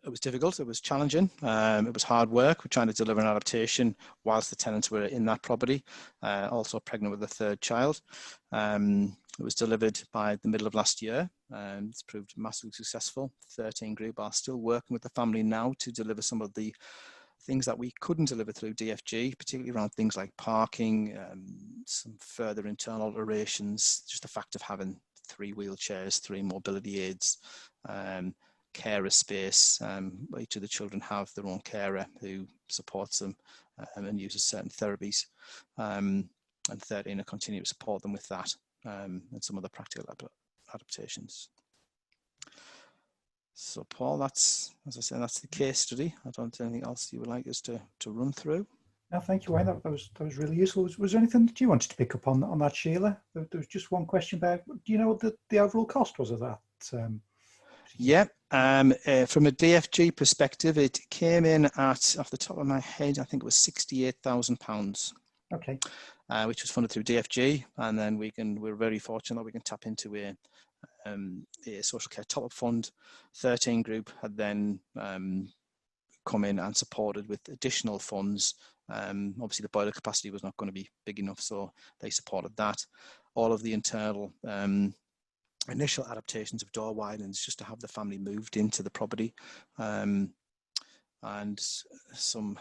It was difficult, it was challenging, it was hard work. We're trying to deliver an adaptation whilst the tenants were in that property, also pregnant with a 3rd child. It was delivered by the middle of last year, and it's proved massively successful. 13 Group are still working with the family now to deliver some of the things that we couldn't deliver through DFG, particularly around things like parking, some further internal alterations, just the fact of having 3 wheelchairs, 3 mobility aids, carer space. Each of the children have their own carer who supports them and uses certain therapies, and 13 are continuing to support them with that, and some other practical adaptations. So Paul, that's, as I said, that's the case study. I don't know anything else you would like us to run through. No, thank you, Wayne. That was really useful. Was there anything that you wanted to pick up on that, Sheila? There was just one question about, do you know what the overall cost was of that? Yeah, from a DFG perspective, it came in at, off the top of my head, I think it was £68,000. Okay. Which was funded through DFG, and then we're very fortunate that we can tap into a social care top-up fund. 13 Group had then come in and supported with additional funds. Obviously, the boiler capacity was not going to be big enough, so they supported that. All of the internal initial adaptations of door widenings just to have the family moved into the property, and some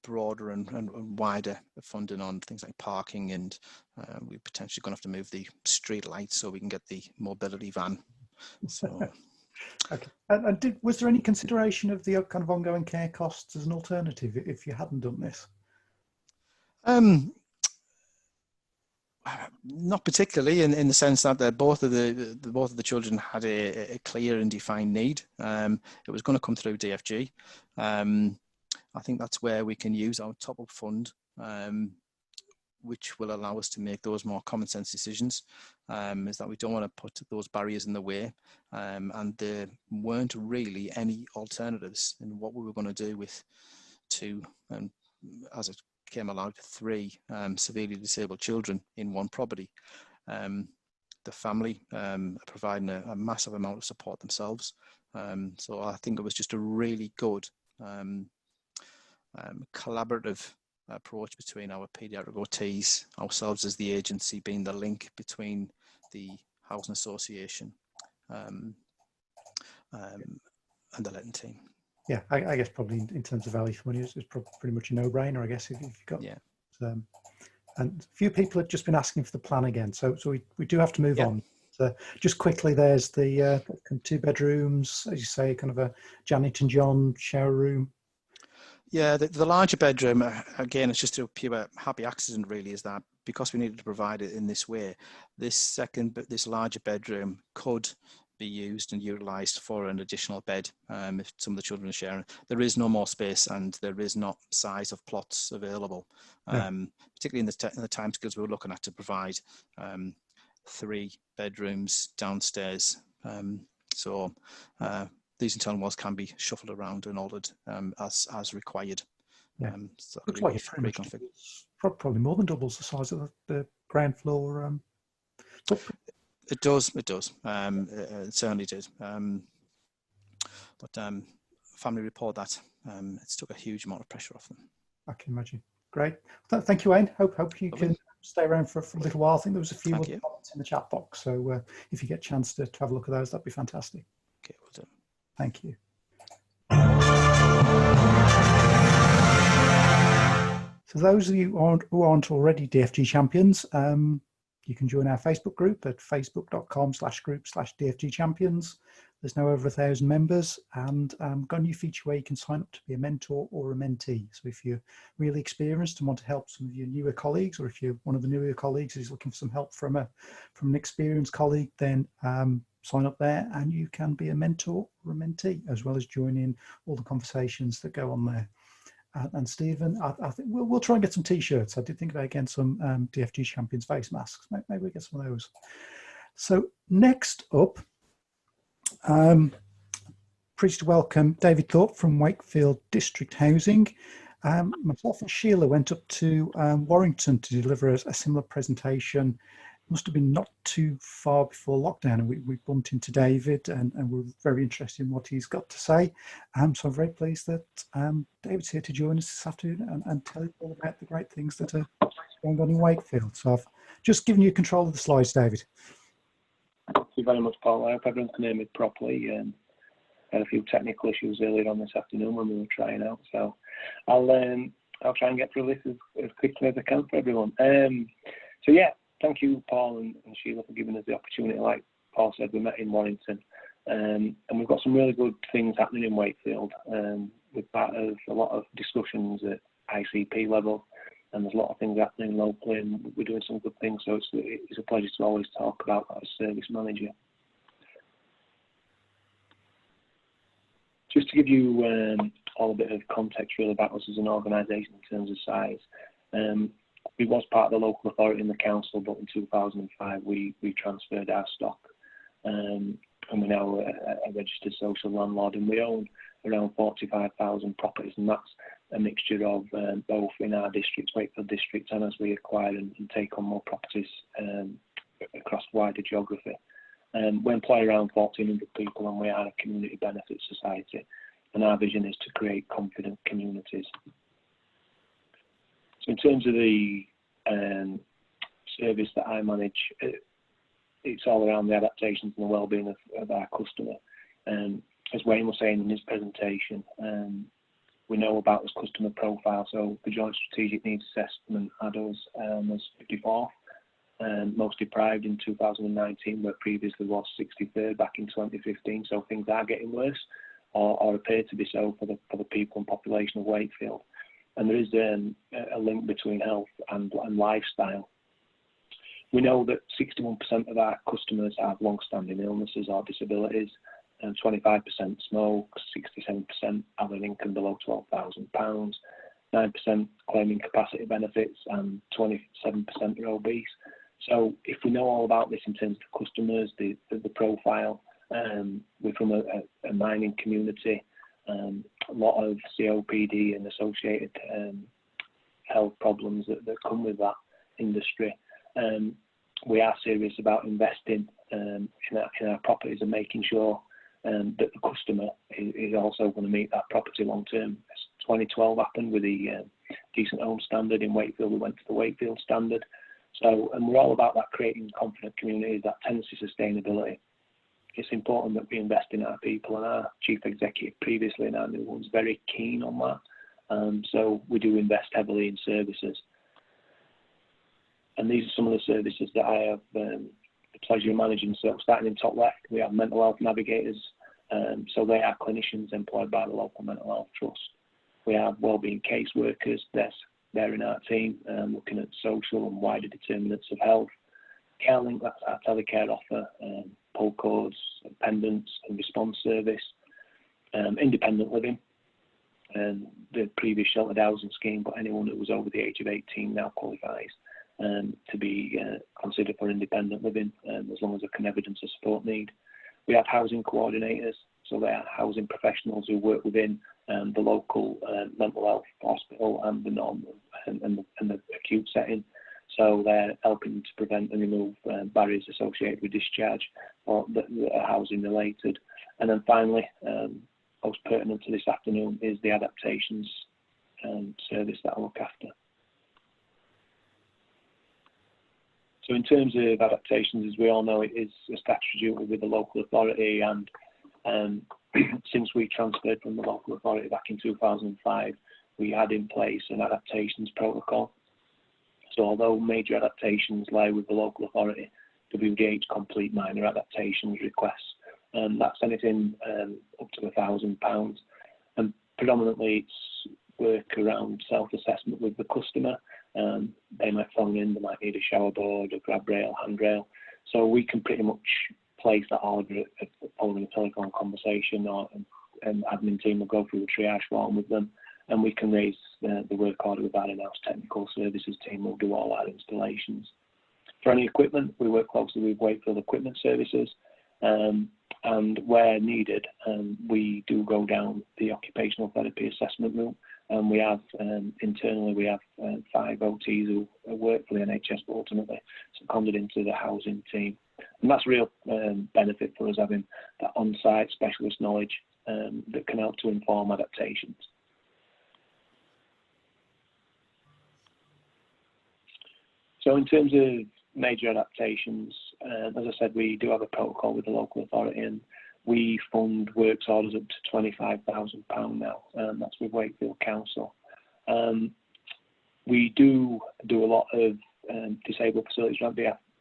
broader and wider funding on things like parking, and we're potentially going to have to move the street lights so we can get the mobility van. So Okay. And was there any consideration of the kind of ongoing care costs as an alternative if you hadn't done this? Not particularly, in the sense that both of the children had a clear and defined need. It was going to come through DFG. I think that's where we can use our top-up fund, which will allow us to make those more common sense decisions. Is that we don't want to put those barriers in the way, and there weren't really any alternatives in what we were going to do with two, and as it came allowed, three severely disabled children in one property. The family are providing a massive amount of support themselves. So I think it was just a really good collaborative approach between our paediatric OTs, ourselves as the agency being the link between the housing association and the letting team. Yeah, I guess probably in terms of value for money, it's pretty much a no-brainer, I guess, if you've got. Yeah. And a few people have just been asking for the plan again, so we do have to move Yeah. on. So just quickly, there's the 2 bedrooms, as you say, kind of a Janet and John shower room. Yeah, the larger bedroom, again, it's just a pure happy accident, really, is that because we needed to provide it in this way, this larger bedroom could be used and utilised for an additional bed if some of the children are sharing. There is no more space, and there is not size of plots available, particularly in the timescales we were looking at to provide 3 bedrooms downstairs. These internal walls can be shuffled around and altered as required. Yeah. So Looks like it's pretty much probably more than doubles the size of the ground floor. It does. It certainly did. But family report that it's took a huge amount of pressure off them. I can imagine. Great. Thank you, Wayne. Hope you can stay around for a little while. I think there was a few comments in the chat box. So if you get a chance to have a look at those, that'd be fantastic. Okay, we'll do. Thank you. So those of you who aren't already DFG champions, you can join our Facebook group at facebook.com/group/DFG champions. There's now over 1,000 members, and got a new feature where you can sign up to be a mentor or a mentee. So if you're really experienced and want to help some of your newer colleagues, or if you're one of the newer colleagues who's looking for some help from an experienced colleague, then sign up there and you can be a mentor or a mentee, as well as join in all the conversations that go on there. And Stephen, I think we'll try and get some t-shirts. I did think about getting some DFG Champions face masks. Maybe we'll get some of those. So next up, pleased to welcome David Thorpe from Wakefield District Housing. Myself and Sheila went up to Warrington to deliver a similar presentation. Must have been not too far before lockdown, and we bumped into David, and we're very interested in what he's got to say. So I'm very pleased that David's here to join us this afternoon and tell you all about the great things that are going on in Wakefield. So I've just given you control of the slides, David. Thank you very much, Paul. I hope everyone can hear me properly. Had a few technical issues earlier on this afternoon when we were trying out, so I'll try and get through this as quickly as I can for everyone. So yeah. Thank you, Paul and Sheila, for giving us the opportunity. Like Paul said, we met in Warrington, and we've got some really good things happening in Wakefield. We're part of a lot of discussions at ICP level, and there's a lot of things happening locally, and we're doing some good things. So it's a pleasure to always talk about that as service manager. Just to give you all a bit of context really about us as an organisation in terms of size. We was part of the local authority in the council, but in 2005 we transferred our stock, and we're now a registered social landlord, and we own around 45,000 properties, and that's a mixture of both in our districts, Wakefield district, and as we acquire and take on more properties across wider geography. We employ around 1,400 people, and we are a community benefit society, and our vision is to create confident communities. So in terms of the service that I manage, it's all around the adaptations and the well-being of our customer. As Wayne was saying in his presentation, we know about this customer profile. So the Joint Strategic Needs Assessment had us as 54. most deprived in 2019, where previously was 63rd back in 2015. So things are getting worse, or appear to be so for the people and population of Wakefield. And there is a link between health and lifestyle. We know that 61% of our customers have long-standing illnesses or disabilities, and 25% smoke, 67% have an income below £12,000, 9% claim incapacity benefits, and 27% are obese. So if we know all about this in terms of customers, the profile, we're from a mining community, a lot of COPD and associated health problems that come with that industry. We are serious about investing in our properties and making sure that the customer is also going to meet that property long term. 2012 happened with the decent home standard in Wakefield. We went to the Wakefield standard. So, and we're all about that, creating confident communities, that tenancy sustainability. It's important that we invest in our people, and our chief executive previously and our new one's very keen on that. So we do invest heavily in services. And these are some of the services that I have the pleasure of managing. So starting in top left, we have mental health navigators. So they are clinicians employed by the local mental health trust. We have wellbeing caseworkers. They're in our team, looking at social and wider determinants of health. CareLink, that's our telecare offer, pull codes, pendants and response service. Independent living, the previous sheltered housing scheme, but anyone who was over the age of 18 now qualifies to be considered for independent living, as long as they can evidence a support need. We have housing coordinators, so they are housing professionals who work within the local mental health hospital and the normal and the acute setting. So they're helping to prevent and remove barriers associated with discharge or that are housing related. And then finally, most pertinent to this afternoon, is the Adaptations service that I look after. So in terms of Adaptations, as we all know, it is a statutory duty with the local authority, and since we transferred from the local authority back in 2005, we had in place an adaptations protocol. So although major adaptations lie with the local authority, WDH complete minor adaptations requests. That's anything up to £1,000. And predominantly it's work around self-assessment with the customer. They might phone in, they might need a shower board, a grab rail, handrail. So we can pretty much place that order following a telephone conversation, or an admin team will go through a triage form with them, and we can raise the work order with our in-house technical services team. We'll do all our installations. For any equipment, we work closely with Wakefield Equipment Services, and where needed, we do go down the occupational therapy assessment route. And we have, internally, we have 5 OTs who work for the NHS, but ultimately seconded into the housing team. And that's a real benefit for us, having that on-site specialist knowledge that can help to inform adaptations. So in terms of major adaptations, as I said, we do have a protocol with the local authority, and we fund works orders up to £25,000 now. That's with Wakefield Council. We do a lot of disabled facilities around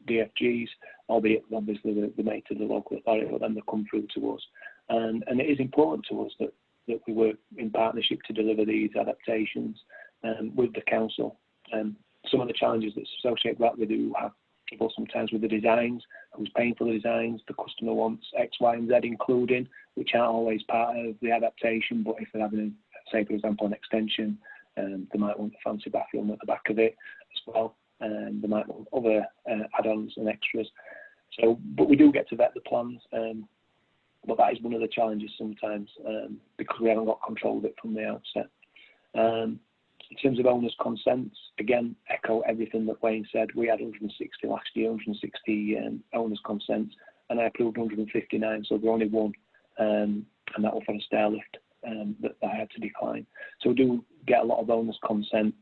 DFGs, albeit obviously they're made to the local authority, but then they come through to us. And it is important to us that we work in partnership to deliver these adaptations with the council. Some of the challenges that's associated with that, we do have trouble sometimes with the designs, who's paying for the designs. The customer wants X, Y, and Z including, which aren't always part of the adaptation, but if they're having, say, for example, an extension, they might want a fancy bathroom at the back of it as well, and they might want other add-ons and extras. So, but we do get to vet the plans, but that is one of the challenges sometimes, because we haven't got control of it from the outset. In terms of owners' consents, again, echo everything that Wayne said. We had 160 last year, 160 owners' consents, and I approved 159, so there only one, and that was for a stair lift that I had to decline. So we do get a lot of owners' consent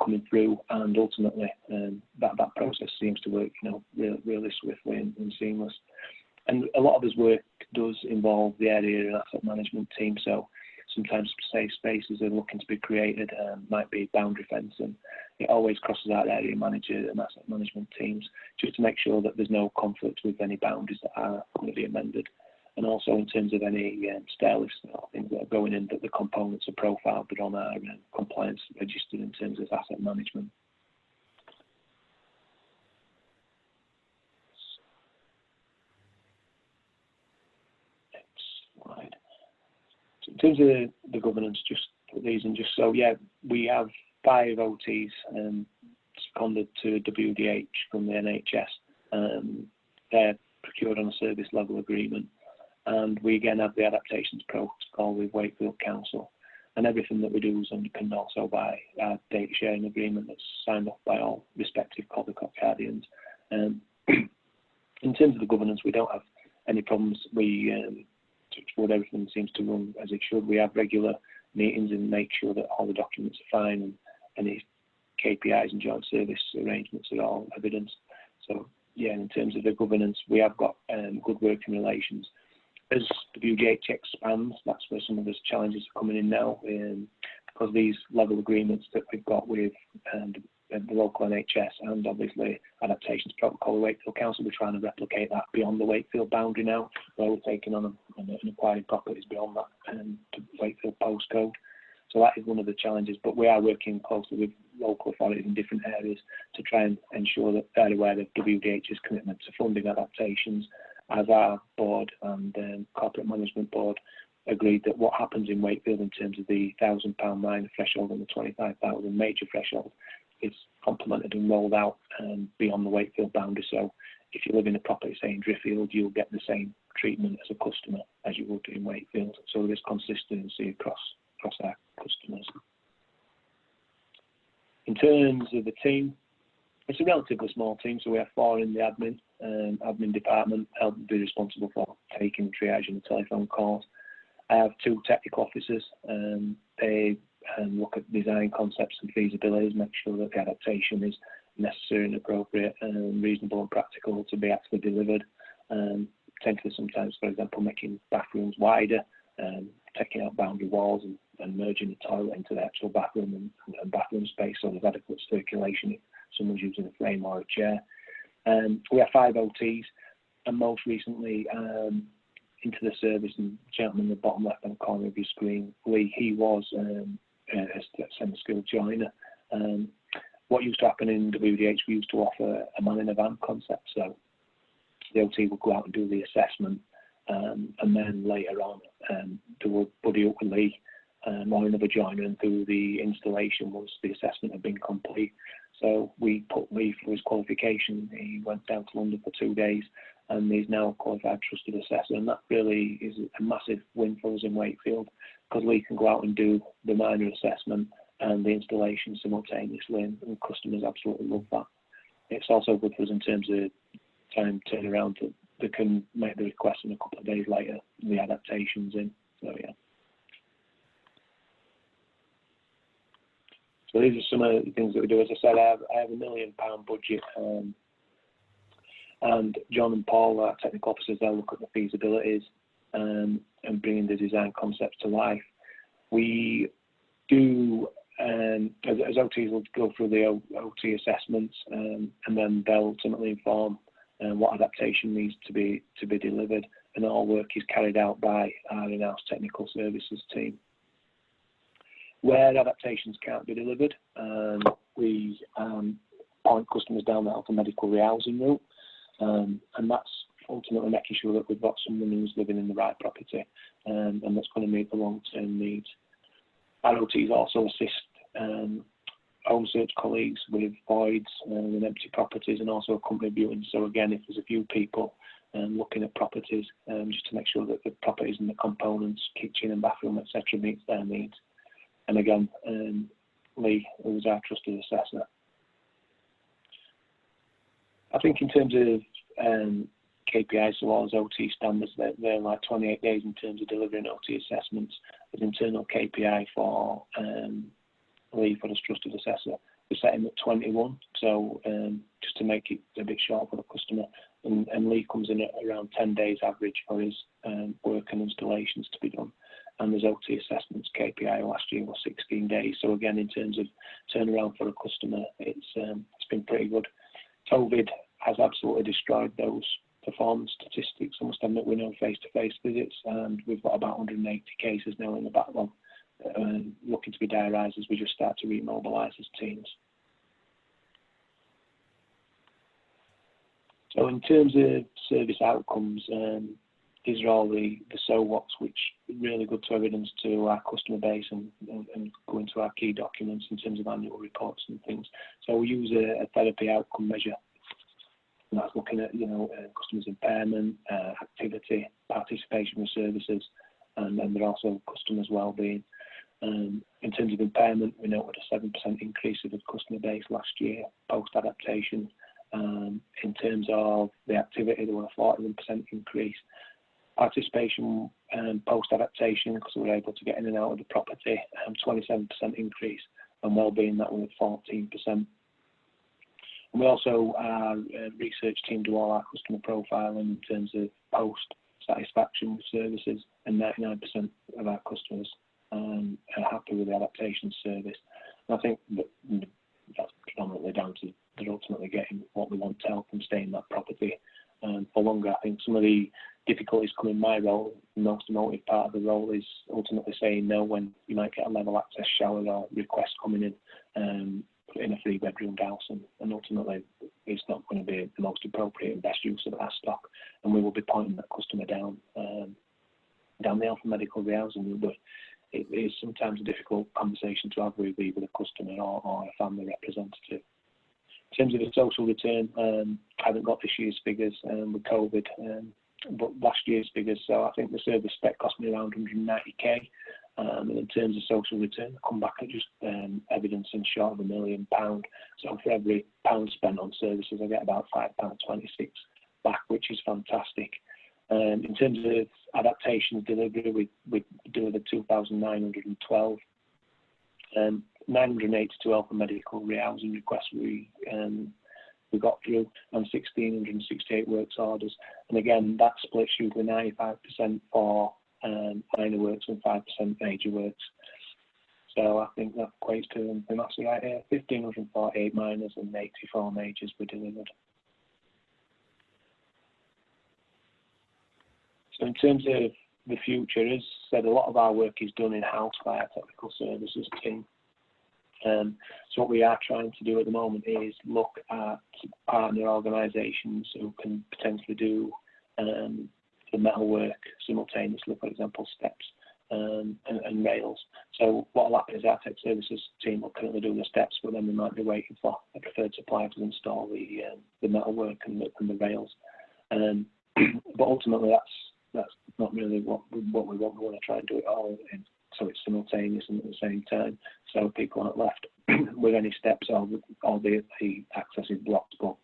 coming through, and ultimately that process seems to work, really swiftly and seamless. And a lot of his work does involve the area and asset management team. So sometimes safe spaces are looking to be created, might be boundary fencing. It always crosses out area manager and asset management teams just to make sure that there's no conflict with any boundaries that are going to be amended. And also in terms of any stair lifts or things that are going in, that the components are profiled but on our compliance register in terms of asset management. Next slide. So in terms of the governance, just put these in just so, yeah, we have 5 OTs seconded to WDH from the NHS. They're procured on a service level agreement. And we again have the adaptations protocol with Wakefield Council, and everything that we do is underpinned also by our data sharing agreement that's signed off by all respective Caldecott guardians. In terms of the governance, we don't have any problems. We touch wood, everything seems to run as it should. We have regular meetings and make sure that all the documents are fine and any KPIs and joint service arrangements are all evidenced. So yeah, in terms of the governance, we have got good working relations. As WDH expands, that's where some of those challenges are coming in now, because these level agreements that we've got with the local NHS and obviously Adaptations Protocol of Wakefield Council, we're trying to replicate that beyond the Wakefield boundary now, where we're taking on and acquiring properties beyond that to Wakefield postcode. So that is one of the challenges, but we are working closely with local authorities in different areas to try and ensure that they're aware of WDH's commitment to funding adaptations, as our board and corporate management board agreed that what happens in Wakefield in terms of the £1,000 minor threshold and the 25,000 major threshold is complemented and rolled out beyond the Wakefield boundary. So if you live in a property, say in Driffield, you'll get the same treatment as a customer as you would do in Wakefield. So there's consistency across our customers. In terms of the team, it's a relatively small team, so we have 4 in the admin department. I'll be responsible for taking and triaging the telephone calls. I have 2 technical officers. They look at design concepts and feasibilities, make sure that the adaptation is necessary and appropriate and reasonable and practical to be actually delivered. Potentially sometimes, for example, making bathrooms wider, taking out boundary walls and merging the toilet into the actual bathroom and bathroom space so there's adequate circulation if someone's using a frame or a chair. We have 5 OTs, and most recently into the service, and gentleman in the bottom left hand corner of your screen, Lee, he was a semi-skilled joiner. What used to happen in WDH, we used to offer a man in a van concept, so the OT would go out and do the assessment, and then later on do a buddy up with Lee or another joiner and do the installation once the assessment had been complete. So we put Lee through his qualification. He went down to London for 2 days and he's now a qualified trusted assessor, and that really is a massive win for us in Wakefield, because Lee can go out and do the minor assessment and the installation simultaneously, and customers absolutely love that. It's also good for us in terms of time turnaround. They can make the request and a couple of days later the adaptations in. So yeah. So these are some of the things that we do. As I said, I have £1 million budget, and John and Paul, our technical officers, they'll look at the feasibilities and bringing the design concepts to life. We do, as OTs will go through the OT assessments, and then they'll ultimately inform what adaptation needs to be delivered, and all work is carried out by our in-house technical services team. Where adaptations can't be delivered, we point customers down the health and medical rehousing route, and that's ultimately making sure that we've got someone who's living in the right property, and that's going to meet the long-term needs. Our OTs also assist home search colleagues with voids and empty properties, and also accompany viewing. So again, if there's a few people looking at properties, just to make sure that the properties and the components, kitchen and bathroom, etc., meets their needs. And again, Lee, who was our trusted assessor. I think in terms of KPIs, so all as OT standards, they're like 28 days in terms of delivering OT assessments. As internal KPI for Lee, for his trusted assessor, we set him at 21, so just to make it a bit short for the customer. And Lee comes in at around 10 days average for his work and installations to be done. and there's OT assessments. KPI last year was 16 days. So again, in terms of turnaround for a customer, it's been pretty good. COVID has absolutely destroyed those performance statistics. I must admit, we know face-to-face visits, and we've got about 180 cases now in the backlog, looking to be diarised as we just start to remobilise as teams. So in terms of service outcomes, these are all the so what's, which are really good to evidence to our customer base and go into our key documents in terms of annual reports and things. So we use a therapy outcome measure, and that's looking at customers' impairment, activity, participation with services, and then there are also customers' well-being. In terms of impairment, we noted a 7% increase of the customer base last year post-adaptation. In terms of the activity, there was a 41% increase. Participation post-adaptation, because we were able to get in and out of the property, 27% increase, and well-being, that was 14%. And we also, our research team, do all our customer profiling in terms of post-satisfaction with services, and 99% of our customers are happy with the adaptation service. And I think that's predominantly down to they're ultimately getting what we want to help them stay in that property for longer. I think some of the difficulties come in my role. The most emotive part of the role is ultimately saying no when you might get a level access shower or request coming in a 3-bedroomed house, and ultimately it's not going to be the most appropriate and best use of our stock, and we will be pointing that customer down the alpha medical rehousing route. But it is sometimes a difficult conversation to have with either the customer or a family representative. In terms of the social return, I haven't got this year's figures with COVID, but last year's figures. So I think the service spec cost me around 190k. And in terms of social return, I come back at just evidencing short of £1 million. So for every pound spent on services, I get about £5.26 back, which is fantastic. In terms of adaptations delivery, we delivered 2,912. 982 alpha medical rehousing requests we got through, and 1,668 works orders. And again, that splits usually 95% for minor works and 5% major works. So I think that equates to, and that's right here, 1,548 minors and 84 majors were delivered. So in terms of the future, as said, a lot of our work is done in-house by our technical services team. So what we are trying to do at the moment is look at partner organisations who can potentially do the metal work simultaneously, for example, steps and rails. So what will happen is our tech services team will currently do the steps, but then we might be waiting for a preferred supplier to install the metal work and the rails. But ultimately, that's not really what we want. We want to try and do it all so it's simultaneous and at the same time, so people aren't left with any steps, albeit the access is blocked. But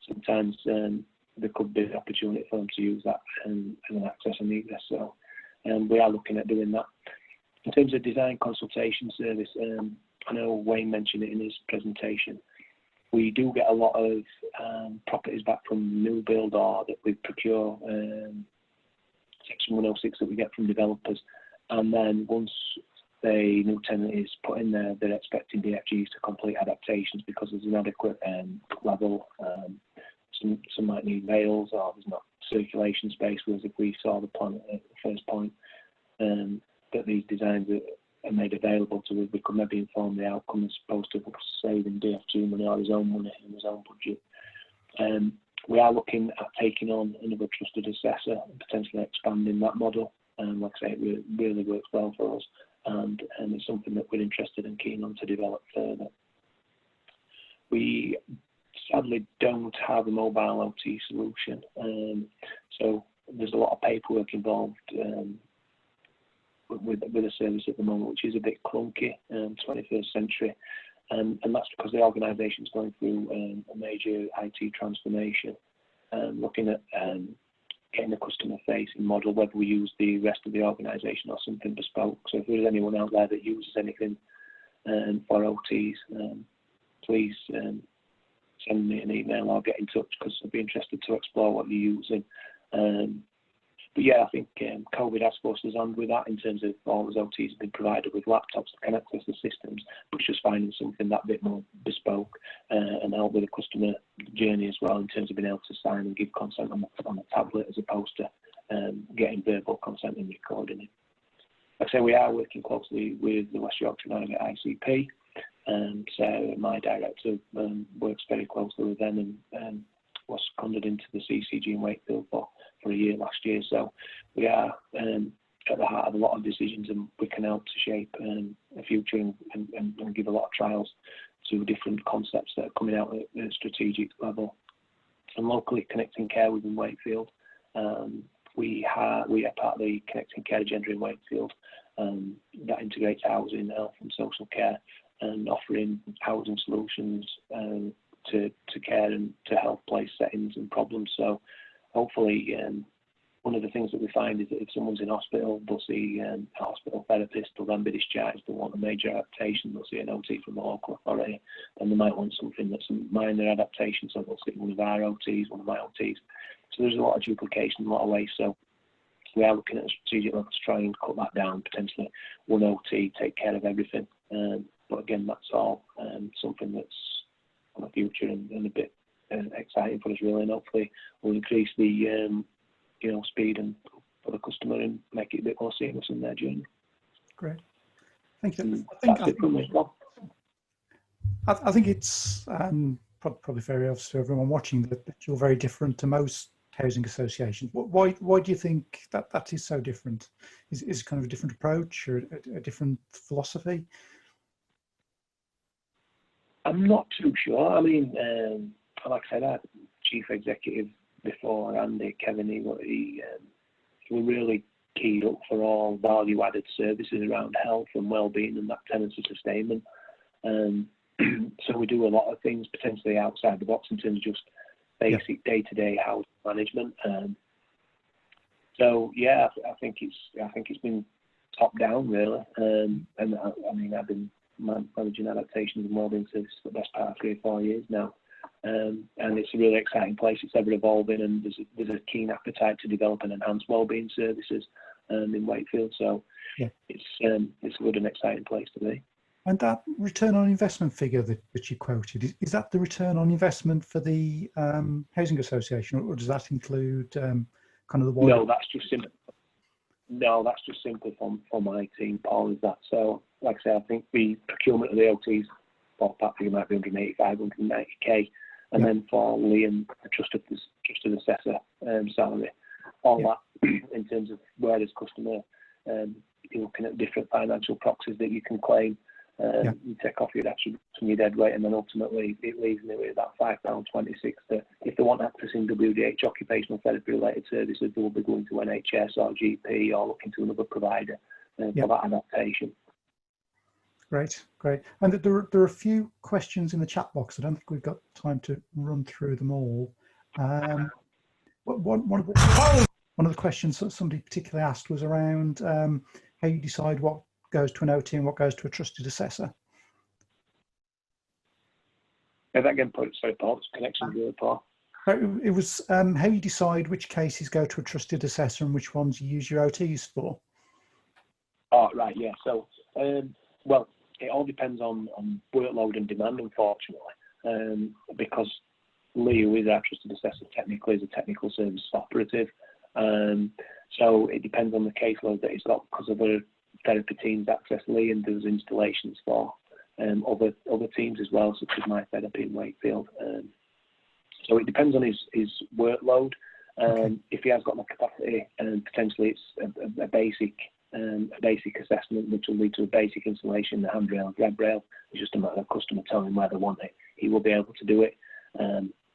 sometimes there could be the opportunity for them to use that and access and egress. So we are looking at doing that. In terms of design consultation service, I know Wayne mentioned it in his presentation. We do get a lot of properties back from new build or that we procure Section 106 that we get from developers. And then once the new tenant is put in there, they're expecting DFGs to complete adaptations because there's inadequate level. Some might need rails, or there's not circulation space. Whereas if we saw the plan at the first point that these designs are made available to us, we could maybe inform the outcome as opposed to saving DFG money or his own money in his own budget. We are looking at taking on another trusted assessor and potentially expanding that model. Like I say, it really works well for us, and it's something that we're interested and keen on to develop further. We sadly don't have a mobile OT solution, so there's a lot of paperwork involved with the service at the moment, which is a bit clunky, 21st century, and that's because the organisation is going through a major IT transformation, looking at getting a customer-facing model, whether we use the rest of the organisation or something bespoke. So if there's anyone out there that uses anything for OTs, please send me an email or get in touch, because I'd be interested to explore what you're using. But yeah, I think COVID has forced us on with that in terms of all those OTs have been provided with laptops that can access the systems, but just finding something that bit more bespoke and help with the customer journey as well in terms of being able to sign and give consent on a tablet as opposed to getting verbal consent and recording it. Like I say, we are working closely with the West Yorkshire Navigate ICP. So my director works very closely with them and was seconded into the CCG in Wakefield for a year last year. So we are at the heart of a lot of decisions, and we can help to shape a future and give a lot of trials to different concepts that are coming out at a strategic level. And locally, Connecting Care within Wakefield, we are part of the Connecting Care agenda in Wakefield that integrates housing, health and social care, and offering housing solutions to care and to health-place settings and problems. So hopefully one of the things that we find is that if someone's in hospital, they'll see a hospital therapist, they'll then be discharged, they'll want a major adaptation, they'll see an OT from the local authority, and they might want something that's a minor adaptation, so they'll see one of our OTs, one of my OTs. So there's a lot of duplication, a lot of waste. So we are looking at a strategic level to try and cut that down, potentially one OT, take care of everything. But again, that's all something that's on the future and a bit exciting for us really, and hopefully will increase the speed and for the customer and make it a bit more seamless in their journey. Great, thank you. I think it's probably very obvious to everyone watching that you're very different to most housing associations. Why do you think that is so different? Is it kind of a different approach or a different philosophy? I'm not too sure. I mean, like I said, our chief executive before, Andy, Kevin, he were really keyed up for all value-added services around health and well-being and that tenancy sustainment. So we do a lot of things potentially outside the box in terms of just basic day-to-day housing management. So yeah, I think it's been top down really. And I mean, I've been managing adaptations and wellbeing services for the best part of 3 or 4 years now. And it's a really exciting place. It's ever evolving, and there's a keen appetite to develop and enhance wellbeing services in Wakefield. So it's a good and exciting place to be. And that return on investment figure that you quoted, is that the return on investment for the housing association, or does that include kind of the wider? No, that's just simply for my team, Paul, is that. So like I say, I think the procurement of the OTs for that figure might be 185, 190k, and then for Liam, trusted assessor salary, all that in terms of where as customer, you're looking at different financial proxies that you can claim. You take off your attributes from your dead weight, and then ultimately it leaves me with about £5.26 that if they want accessing WDH occupational therapy related services, they will be going to NHS or GP or looking to another provider for that adaptation. Great. And there are a few questions in the chat box. I don't think we've got time to run through them all. One of the questions that somebody particularly asked was around how you decide what goes to an OT and what goes to a trusted assessor. Say that again, sorry, Paul. It's connection with the Paul. It was how you decide which cases go to a trusted assessor and which ones you use your OTs for. Oh, right, yeah. So, well, it all depends on workload and demand, unfortunately, because Lee, who is our trusted assessor, technically is a technical service operative. So it depends on the caseload that he's got, because other therapy teams access Lee and does installations for other teams as well, such as My Therapy in Wakefield. So it depends on his workload. If he has got the capacity, and potentially it's a basic assessment, which will lead to a basic installation, the handrail, grab rail. It's just a matter of customer telling him where they want it. He will be able to do it.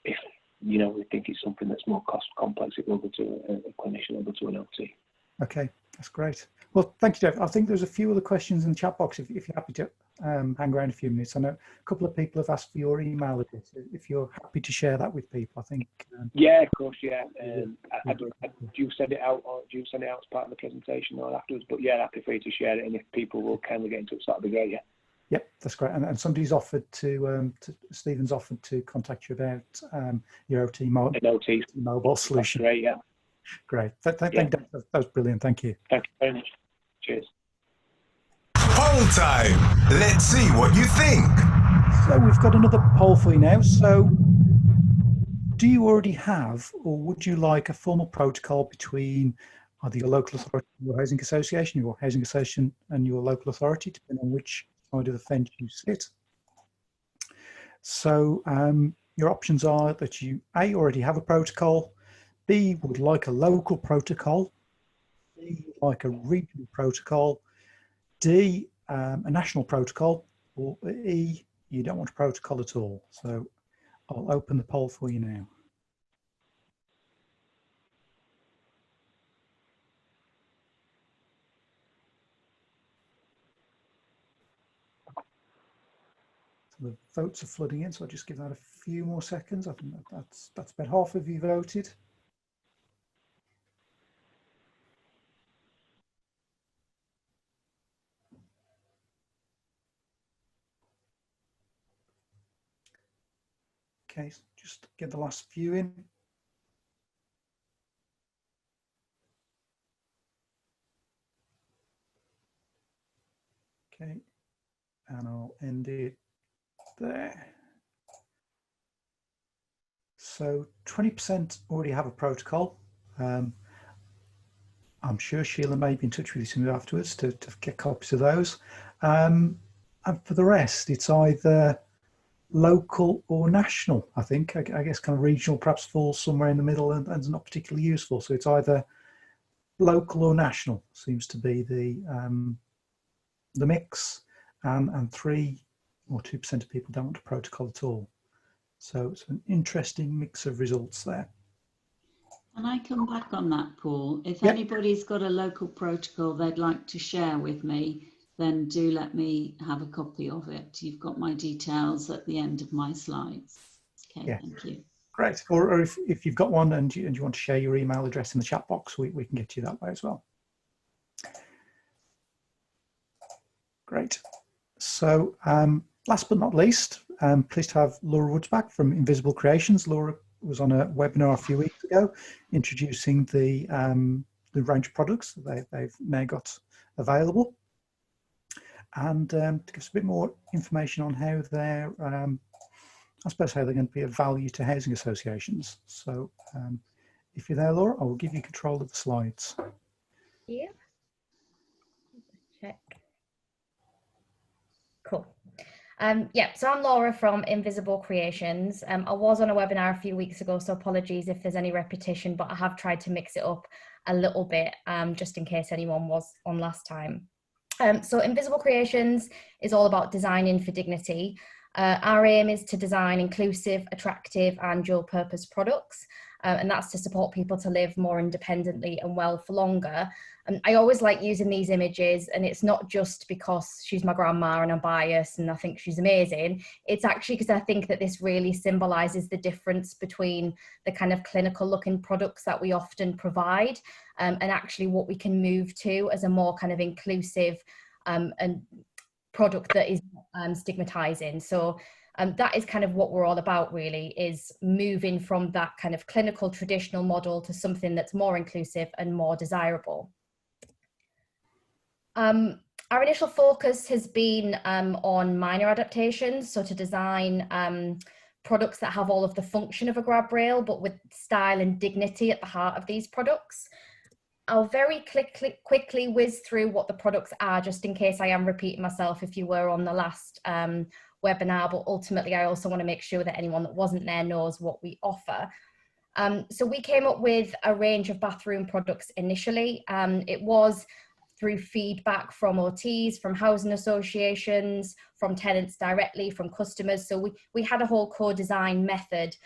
If we think it's something that's more cost complex, it will go to a clinician or go to an OT. Okay, that's great. Well, thank you, Jeff. I think there's a few other questions in the chat box. If you're happy to hang around a few minutes, I know a couple of people have asked for your email address. If you're happy to share that with people, I think. Yeah, of course. Yeah. Do you send it out, or do you send it out as part of the presentation or afterwards? But yeah, happy for you to share it, and if people will kindly get in touch, that'd be great. Yeah. Yep, that's great. And somebody's offered to Stephen's offered to contact you about your OT mobile solution. That's great. Yeah. Great. Thank Yeah. that was brilliant. Thank you. Thank you very much. Cheers. Poll time. Let's see what you think. So we've got another poll for you now. So do you already have, or would you like a formal protocol between either your local authority and your housing association and your local authority, depending on which side of the fence you sit? So your options are that you A, already have a protocol, B, would like a local protocol, C, like a regional protocol, D, a national protocol, or E, you don't want a protocol at all. So I'll open the poll for you now. So the votes are flooding in, so I'll just give that a few more seconds. I think that's about half of you voted. Okay, so just get the last few in. Okay, and I'll end it there. So 20% already have a protocol. I'm sure Sheila may be in touch with you soon afterwards to get copies of those. And for the rest, it's either local or national, I think. I guess kind of regional perhaps falls somewhere in the middle and is not particularly useful. So it's either local or national seems to be the mix, and 3 or 2% of people don't want a protocol at all. So it's an interesting mix of results there. Can I come back on that, Paul? If Yep. anybody's got a local protocol they'd like to share with me, then do let me have a copy of it. You've got my details at the end of my slides. Okay, Yeah. thank you. Great. Or if you've got one and you want to share your email address in the chat box, we can get you that way as well. Great. So last but not least, I'm pleased to have Laura Woods back from Invisible Creations. Laura was on a webinar a few weeks ago introducing the range of products that they've now got available, and to give us a bit more information on how they're, I suppose, how they're going to be of value to housing associations. So if you're there, Laura, I will give you control of the slides. Yeah. Check. Cool. Yeah, so I'm Laura from Invisible Creations. I was on a webinar a few weeks ago, so apologies if there's any repetition, but I have tried to mix it up a little bit, just in case anyone was on last time. So Invisible Creations is all about designing for dignity. Our aim is to design inclusive, attractive and dual purpose products. And that's to support people to live more independently and well for longer. And I always like using these images, and it's not just because she's my grandma and I'm biased and I think she's amazing. It's actually because I think that this really symbolises the difference between the kind of clinical looking products that we often provide and actually what we can move to as a more kind of inclusive and product that is stigmatizing. So that is kind of what we're all about, really, is moving from that kind of clinical traditional model to something that's more inclusive and more desirable. Our initial focus has been on minor adaptations, so to design products that have all of the function of a grab rail, but with style and dignity at the heart of these products. I'll very quickly whiz through what the products are, just in case I am repeating myself if you were on the last webinar, but ultimately I also want to make sure that anyone that wasn't there knows what we offer. So we came up with a range of bathroom products initially. It was through feedback from OTs, from housing associations, from tenants directly, from customers. So we had a whole co-design method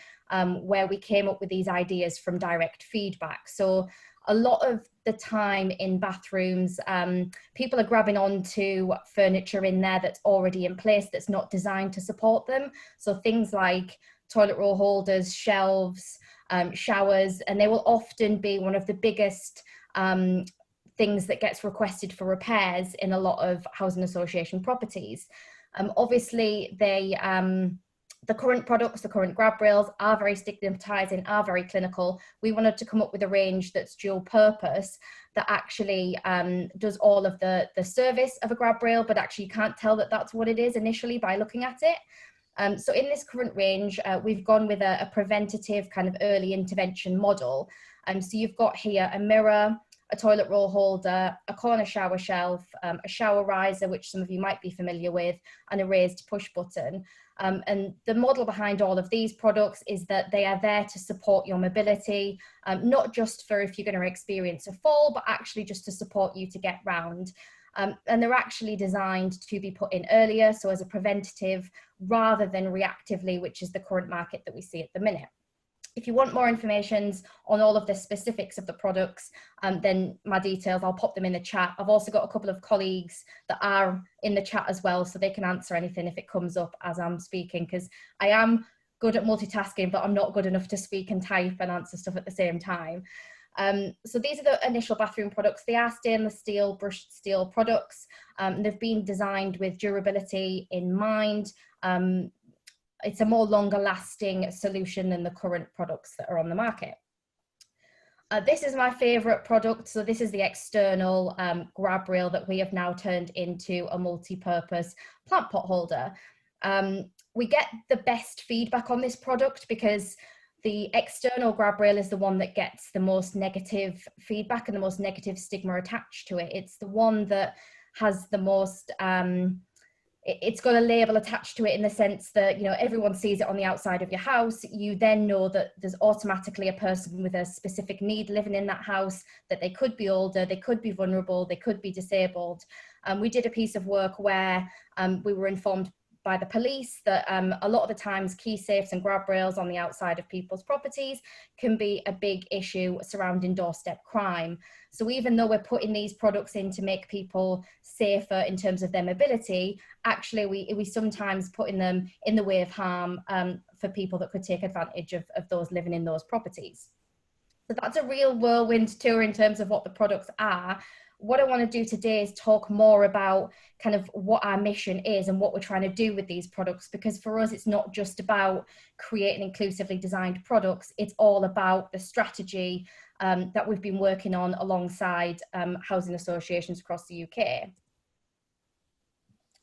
where we came up with these ideas from direct feedback. So a lot of the time in bathrooms, people are grabbing onto furniture in there that's already in place, that's not designed to support them. So things like toilet roll holders, shelves, showers, and they will often be one of the biggest things that gets requested for repairs in a lot of housing association properties. Obviously, they the current products, the current grab rails are very stigmatizing, are very clinical. We wanted to come up with a range that's dual purpose, that actually does all of the service of a grab rail, but actually you can't tell that that's what it is initially by looking at it. So in this current range, we've gone with a preventative kind of early intervention model. So you've got here a mirror, a toilet roll holder, a corner shower shelf, a shower riser, which some of you might be familiar with, and a raised push button. And the model behind all of these products is that they are there to support your mobility, not just for if you're going to experience a fall, but actually just to support you to get round. And they're actually designed to be put in earlier, so as a preventative rather than reactively, which is the current market that we see at the minute. If you want more information on all of the specifics of the products, then my details, I'll pop them in the chat. I've also got a couple of colleagues that are in the chat as well, so they can answer anything if it comes up as I'm speaking, because I am good at multitasking, but I'm not good enough to speak and type and answer stuff at the same time. So these are the initial bathroom products. They are stainless steel, brushed steel products. They've been designed with durability in mind. It's a more longer lasting solution than the current products that are on the market. This is my favorite product. So this is the external grab rail that we have now turned into a multi-purpose plant pot holder. We get the best feedback on this product because the external grab rail is the one that gets the most negative feedback and the most negative stigma attached to it. It's the one that has the most, it's got a label attached to it in the sense that, you know, everyone sees it on the outside of your house. You then know that there's automatically a person with a specific need living in that house, that they could be older, they could be vulnerable, they could be disabled. We did a piece of work where we were informed by the police that a lot of the times key safes and grab rails on the outside of people's properties can be a big issue surrounding doorstep crime. So even though we're putting these products in to make people safer in terms of their mobility, actually we sometimes putting them in the way of harm for people that could take advantage of those living in those properties. So that's a real whirlwind tour in terms of what the products are. What I want to do today is talk more about kind of what our mission is and what we're trying to do with these products, because for us, it's not just about creating inclusively designed products. It's all about the strategy that we've been working on alongside housing associations across the UK.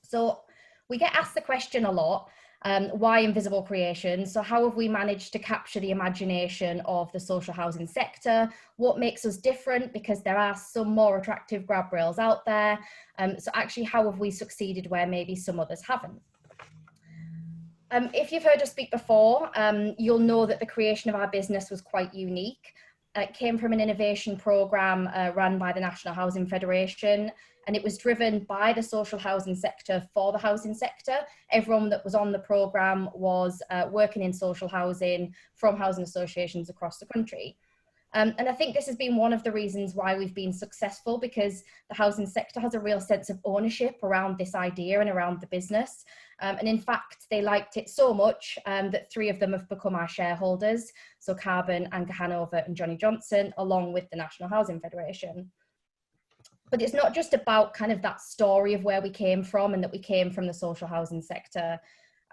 So we get asked the question a lot, why invisible creation? So how have we managed to capture the imagination of the social housing sector? What makes us different? Because there are some more attractive grab rails out there. So actually, how have we succeeded where maybe some others haven't? If you've heard us speak before, you'll know that the creation of our business was quite unique. It came from an innovation programme run by the National Housing Federation, and it was driven by the social housing sector for the housing sector. Everyone that was on the programme was working in social housing from housing associations across the country. And I think this has been one of the reasons why we've been successful, because the housing sector has a real sense of ownership around this idea and around the business. And in fact, they liked it so much that 3 of them have become our shareholders. So Carbon, Anchor-Hanover and Johnny Johnson, along with the National Housing Federation. But it's not just about kind of that story of where we came from and that we came from the social housing sector.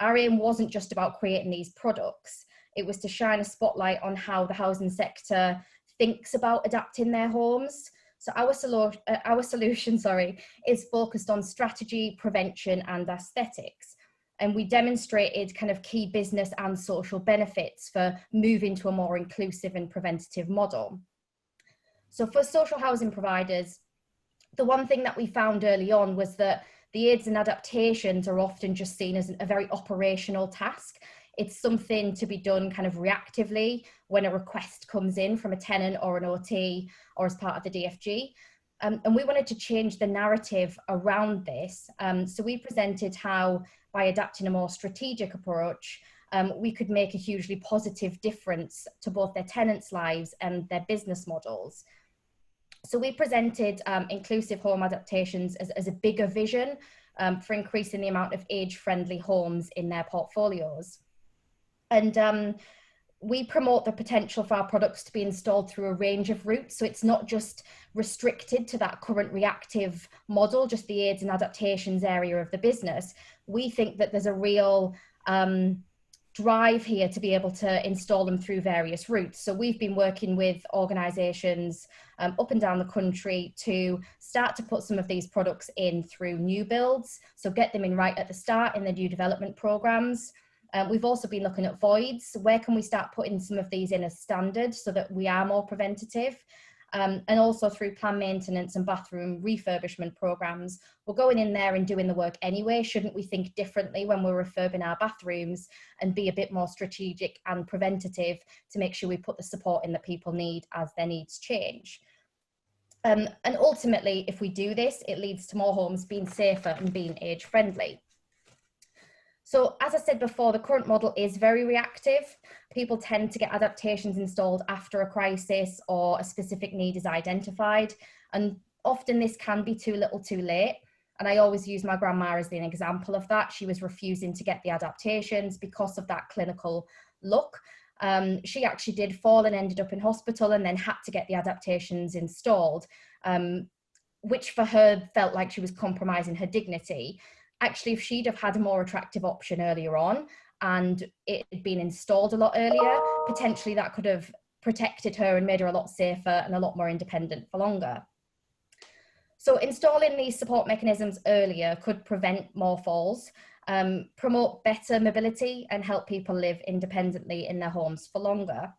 Our aim wasn't just about creating these products. It was to shine a spotlight on how the housing sector thinks about adapting their homes. So our solution is focused on strategy, prevention and aesthetics. And we demonstrated kind of key business and social benefits for moving to a more inclusive and preventative model. So for social housing providers, the one thing that we found early on was that the aids and adaptations are often just seen as a very operational task. It's something to be done kind of reactively when a request comes in from a tenant or an OT or as part of the DFG. And we wanted to change the narrative around this. So we presented how by adapting a more strategic approach, we could make a hugely positive difference to both their tenants' lives and their business models. So we presented inclusive home adaptations as a bigger vision for increasing the amount of age-friendly homes in their portfolios. And we promote the potential for our products to be installed through a range of routes. So it's not just restricted to that current reactive model, just the aids and adaptations area of the business. We think that there's a real drive here to be able to install them through various routes. So we've been working with organisations up and down the country to start to put some of these products in through new builds, so get them in right at the start in the new development programmes. We've also been looking at voids. Where can we start putting some of these in as standard so that we are more preventative? And also through plan maintenance and bathroom refurbishment programs. We're going in there and doing the work anyway. Shouldn't we think differently when we're refurbing our bathrooms and be a bit more strategic and preventative to make sure we put the support in that people need as their needs change? And ultimately, if we do this, it leads to more homes being safer and being age friendly. So as I said before, the current model is very reactive. People tend to get adaptations installed after a crisis or a specific need is identified. And often this can be too little too late. And I always use my grandma as an example of that. She was refusing to get the adaptations because of that clinical look. She actually did fall and ended up in hospital and then had to get the adaptations installed, which for her felt like she was compromising her dignity. Actually, if she'd have had a more attractive option earlier on and it had been installed a lot earlier, potentially that could have protected her and made her a lot safer and a lot more independent for longer. So installing these support mechanisms earlier could prevent more falls, promote better mobility and help people live independently in their homes for longer.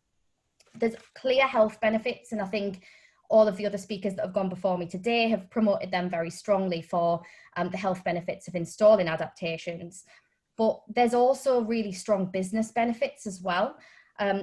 There's clear health benefits, and I think all of the other speakers that have gone before me today have promoted them very strongly for the health benefits of installing adaptations. But there's also really strong business benefits as well,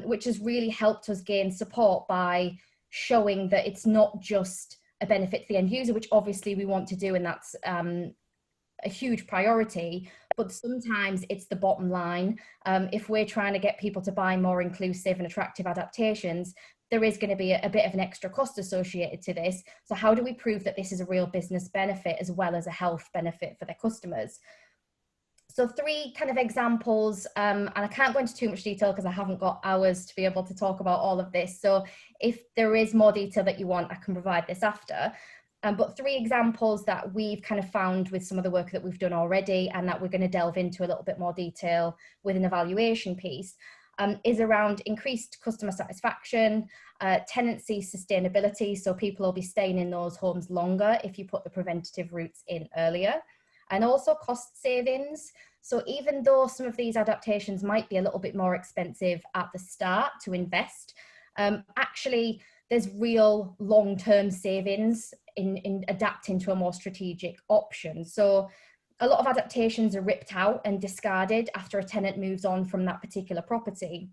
which has really helped us gain support by showing that it's not just a benefit to the end user, which obviously we want to do, and that's a huge priority, but sometimes it's the bottom line. If we're trying to get people to buy more inclusive and attractive adaptations, there is going to be a bit of an extra cost associated to this. So how do we prove that this is a real business benefit as well as a health benefit for their customers? So 3 kind of examples, and I can't go into too much detail because I haven't got hours to be able to talk about all of this. So if there is more detail that you want, I can provide this after. But 3 examples that we've kind of found with some of the work that we've done already and that we're going to delve into a little bit more detail with an evaluation piece. Is around increased customer satisfaction, tenancy sustainability, so people will be staying in those homes longer if you put the preventative routes in earlier, and also cost savings. So even though some of these adaptations might be a little bit more expensive at the start to invest, actually there's real long-term savings in adapting to a more strategic option. So a lot of adaptations are ripped out and discarded after a tenant moves on from that particular property.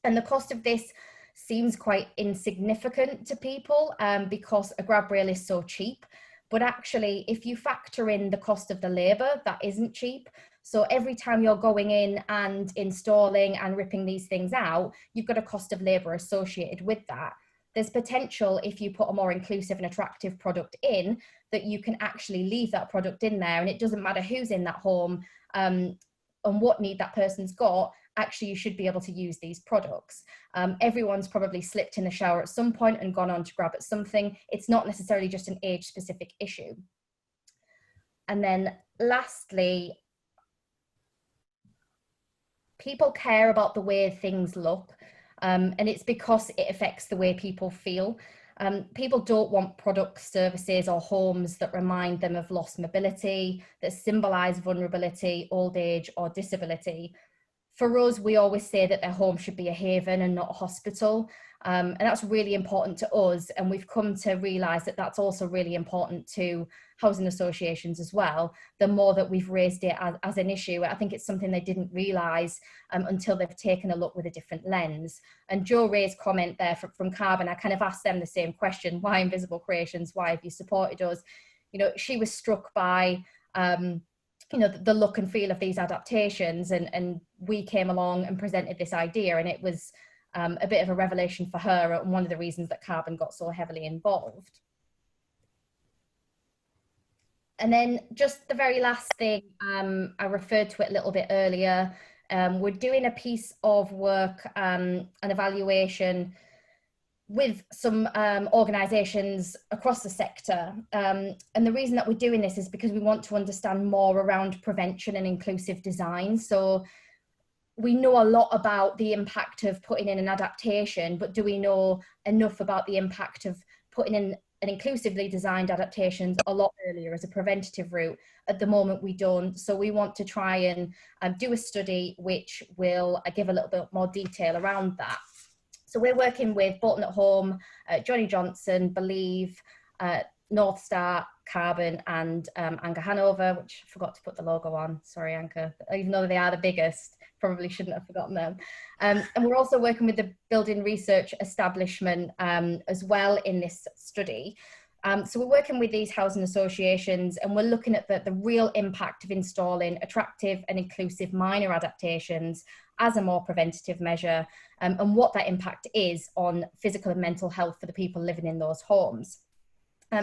And the cost of this seems quite insignificant to people because a grab rail is so cheap. But actually, if you factor in the cost of the labour, that isn't cheap. So every time you're going in and installing and ripping these things out, you've got a cost of labour associated with that. There's potential, if you put a more inclusive and attractive product in, that you can actually leave that product in there, and it doesn't matter who's in that home and what need that person's got. Actually, you should be able to use these products. Everyone's probably slipped in the shower at some point and gone on to grab at something. It's not necessarily just an age-specific issue. And then lastly, people care about the way things look. And it's because it affects the way people feel. People don't want products, services or homes that remind them of lost mobility, that symbolise vulnerability, old age or disability. For us, we always say that their home should be a haven and not a hospital. And that's really important to us. And we've come to realise that that's also really important to housing associations as well. The more that we've raised it as an issue, I think it's something they didn't realise until they've taken a look with a different lens. And Joe Ray's comment there from Carbon, I kind of asked them the same question: why Invisible Creations? Why have you supported us? You know, she was struck by you know, the look and feel of these adaptations, and we came along and presented this idea, and it was a bit of a revelation for her, and one of the reasons that Carbon got so heavily involved. And then just the very last thing, I referred to it a little bit earlier, we're doing a piece of work, an evaluation with some organisations across the sector. And the reason that we're doing this is because we want to understand more around prevention and inclusive design. So we know a lot about the impact of putting in an adaptation, but do we know enough about the impact of putting in an inclusively designed adaptations a lot earlier as a preventative route? At the moment, we don't. So we want to try and do a study which will give a little bit more detail around that. So we're working with Bolton at Home, Johnny Johnson, Believe, North Star, Carbon, and Anchor-Hanover, which I forgot to put the logo on. Sorry, Anchor, even though they are the biggest, probably shouldn't have forgotten them. And we're also working with the Building Research Establishment as well in this study. So we're working with these housing associations, and we're looking at the real impact of installing attractive and inclusive minor adaptations as a more preventative measure, and what that impact is on physical and mental health for the people living in those homes.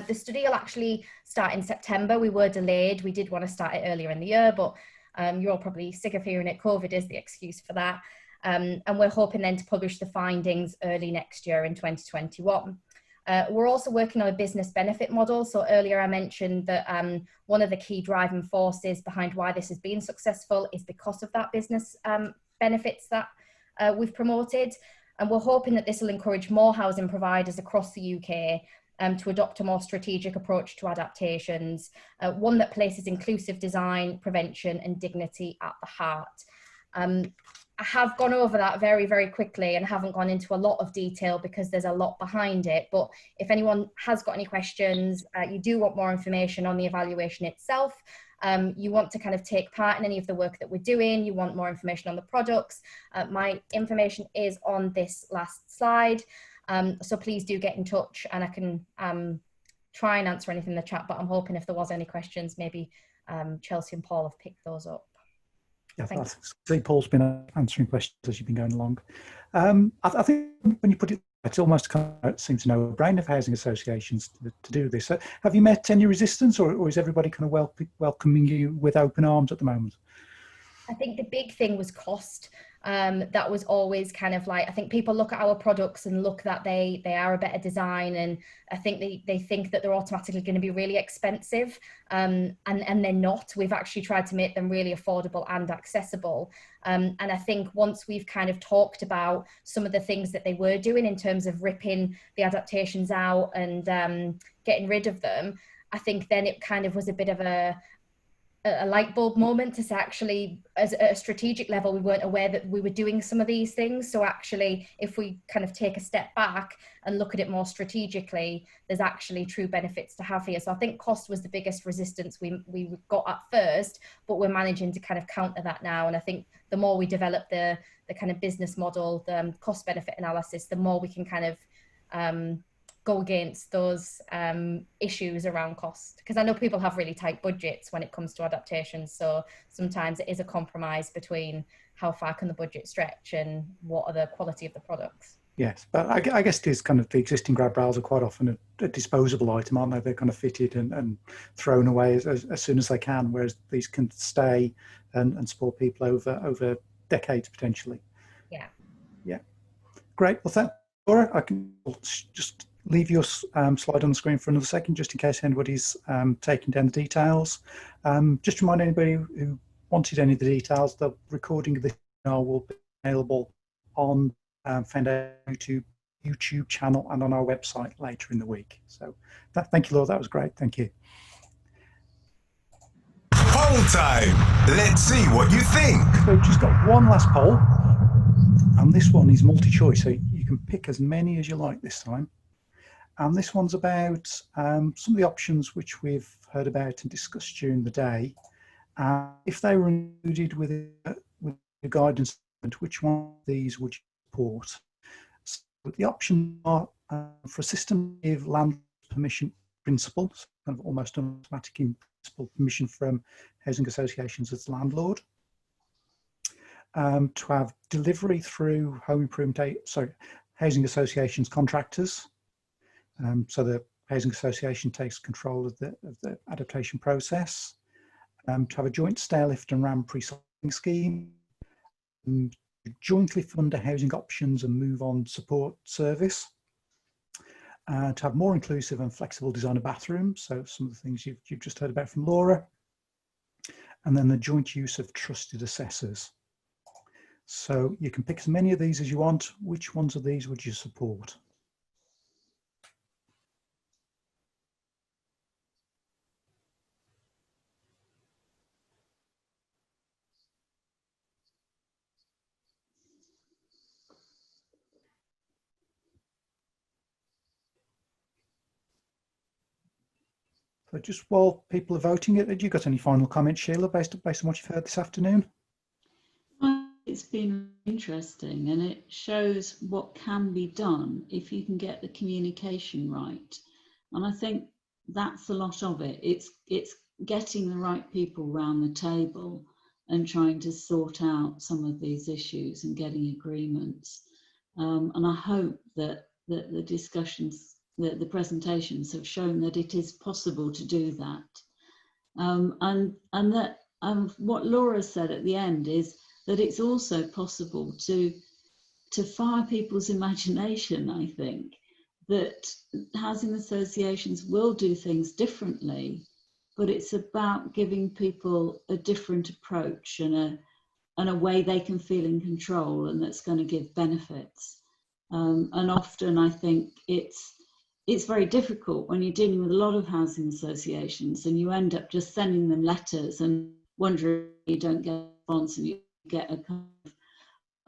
The study will actually start in September. We were delayed. We did want to start it earlier in the year, but you're all probably sick of hearing it. COVID is the excuse for that. And we're hoping then to publish the findings early next year in 2021. We're also working on a business benefit model. So earlier I mentioned that one of the key driving forces behind why this has been successful is because of that business benefits that we've promoted. And we're hoping that this will encourage more housing providers across the UK to adopt a more strategic approach to adaptations, one that places inclusive design, prevention and dignity at the heart. I have gone over that very, very quickly and haven't gone into a lot of detail because there's a lot behind it. But if anyone has got any questions, you do want more information on the evaluation itself, you want to kind of take part in any of the work that we're doing, you want more information on the products, my information is on this last slide. So please do get in touch, and I can try and answer anything in the chat, but I'm hoping if there was any questions, maybe Chelsea and Paul have picked those up. Yeah, I think Paul's been answering questions as you've been going along. I think when you put it, it's almost kind of seems to know a brain of housing associations to do this. So have you met any resistance, or is everybody kind of welcoming you with open arms at the moment? I think the big thing was cost. That was always kind of like, I think people look at our products and look that they are a better design, and I think they think that they're automatically going to be really expensive, and they're not. We've actually tried to make them really affordable and accessible, and I think once we've kind of talked about some of the things that they were doing in terms of ripping the adaptations out and getting rid of them, I think then it kind of was a bit of a light bulb moment to say, actually, as a strategic level, we weren't aware that we were doing some of these things. So actually, if we kind of take a step back and look at it more strategically, there's actually true benefits to have here. So I think cost was the biggest resistance we got at first, but we're managing to kind of counter that now. And I think the more we develop the kind of business model, the cost benefit analysis, the more we can kind of go against those issues around cost, because I know people have really tight budgets when it comes to adaptations, so sometimes it is a compromise between how far can the budget stretch and what are the quality of the products. Yes, but I guess it is kind of the existing grab rails are quite often a disposable item, aren't they? They're kind of fitted and thrown away as soon as they can, whereas these can stay and support people over decades potentially. Yeah, great. Well, thanks, Laura. I can just leave your slide on the screen for another second, just in case anybody's taking down the details. Just remind anybody who wanted any of the details, the recording of this webinar will be available on Foundation YouTube channel and on our website later in the week. So thank you, Laura, that was great, thank you. Poll time, let's see what you think. So we've just got one last poll, and this one is multi-choice, so you can pick as many as you like this time. And this one's about some of the options which we've heard about and discussed during the day. If they were included with the guidance, which one of these would you support? So the options are for a system of land permission principles, kind of almost automatic in principle permission from housing associations as landlord. To have delivery through home improvement, housing associations contractors. So the housing association takes control of the adaptation process. To have a joint stair lift and ramp recycling scheme. Jointly fund a housing options and move on support service. To have more inclusive and flexible design of bathrooms. So some of the things you've just heard about from Laura. And then the joint use of trusted assessors. So you can pick as many of these as you want. Which ones of these would you support? So just while people are voting, have you got any final comments, Sheila, based on what you've heard this afternoon? It's been interesting, and it shows what can be done if you can get the communication right. And I think that's a lot of it. It's getting the right people round the table and trying to sort out some of these issues and getting agreements. And I hope that the discussions, the presentations have shown that it is possible to do that. And that what Laura said at the end is that it's also possible to fire people's imagination. I think that housing associations will do things differently, but it's about giving people a different approach and a way they can feel in control, and that's going to give benefits. And often I think it's very difficult when you're dealing with a lot of housing associations and you end up just sending them letters and wondering you don't get a response, and you get a kind of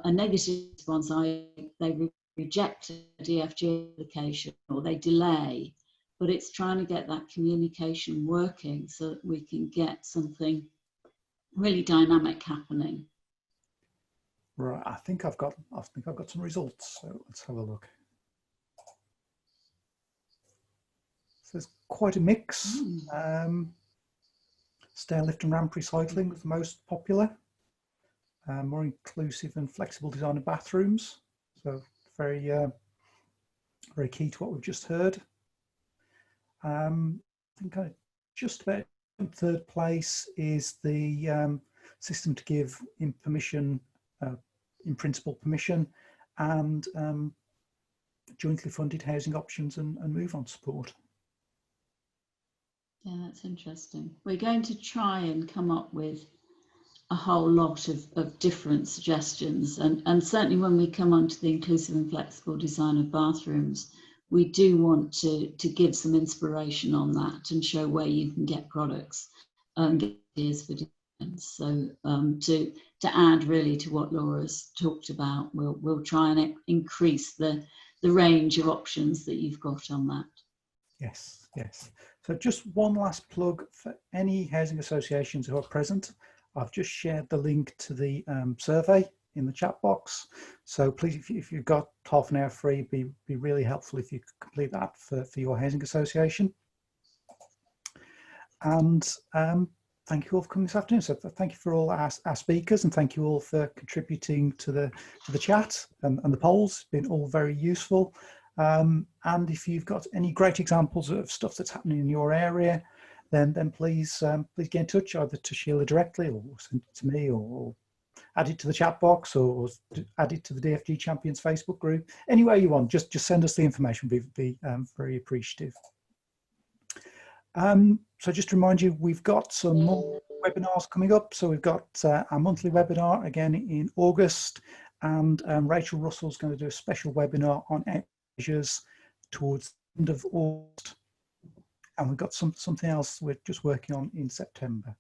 a negative response. They reject a DFG application or they delay, but it's trying to get that communication working so that we can get something really dynamic happening. Right, I think I've got some results. So let's have a look. So there's quite a mix. Stair lift and ramp recycling was the most popular. More inclusive and flexible design of bathrooms. So very, very key to what we've just heard. I think just about in third place is the system to give in principle permission, and jointly funded housing options and move on support. Yeah, that's interesting. We're going to try and come up with a whole lot of different suggestions, and certainly when we come on to the inclusive and flexible design of bathrooms, we do want to give some inspiration on that and show where you can get products and get ideas for design. So to add really to what Laura's talked about, we'll try and increase the range of options that you've got on that. Yes, yes. So just one last plug for any housing associations who are present. I've just shared the link to the survey in the chat box. So please, if you've got half an hour free, it'd be really helpful if you could complete that for your housing association. And thank you all for coming this afternoon. So thank you for all our speakers, and thank you all for contributing to the chat and the polls. It's been all very useful. And if you've got any great examples of stuff that's happening in your area, then please get in touch, either to Sheila directly or send it to me, or add it to the chat box, or add it to the DFG Champions Facebook group. Any way you want, just send us the information. We'd be very appreciative. So just to remind you, we've got some more webinars coming up. So we've got our monthly webinar again in August, and Rachel Russell's going to do a special webinar on measures towards the end of August. And we've got something else we're just working on in September.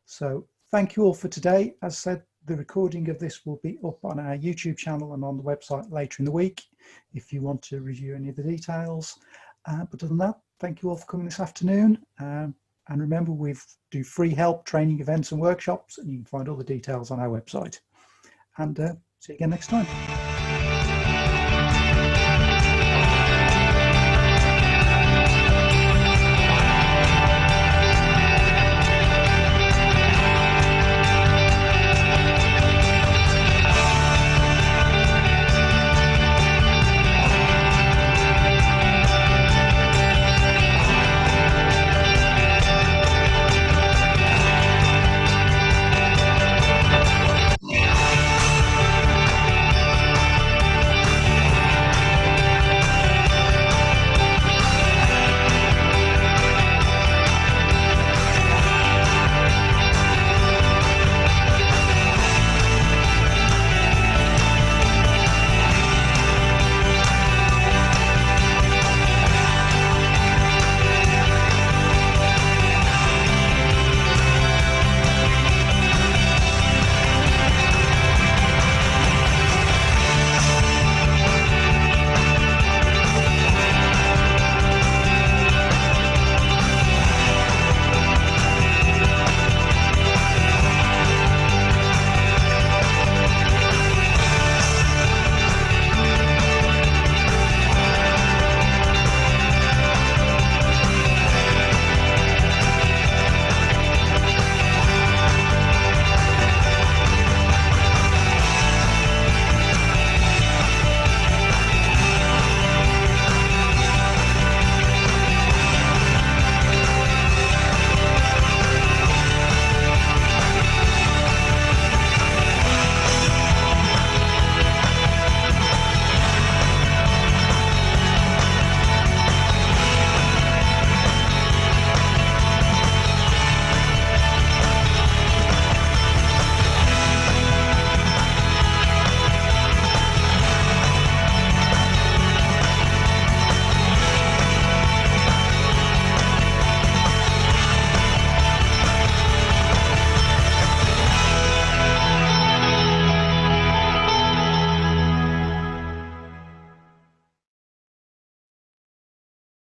So thank you all for today. As I said, the recording of this will be up on our YouTube channel and on the website later in the week if you want to review any of the details. But other than that, thank you all for coming this afternoon. And remember, we do free help, training, events and workshops, and you can find all the details on our website. And see you again next time.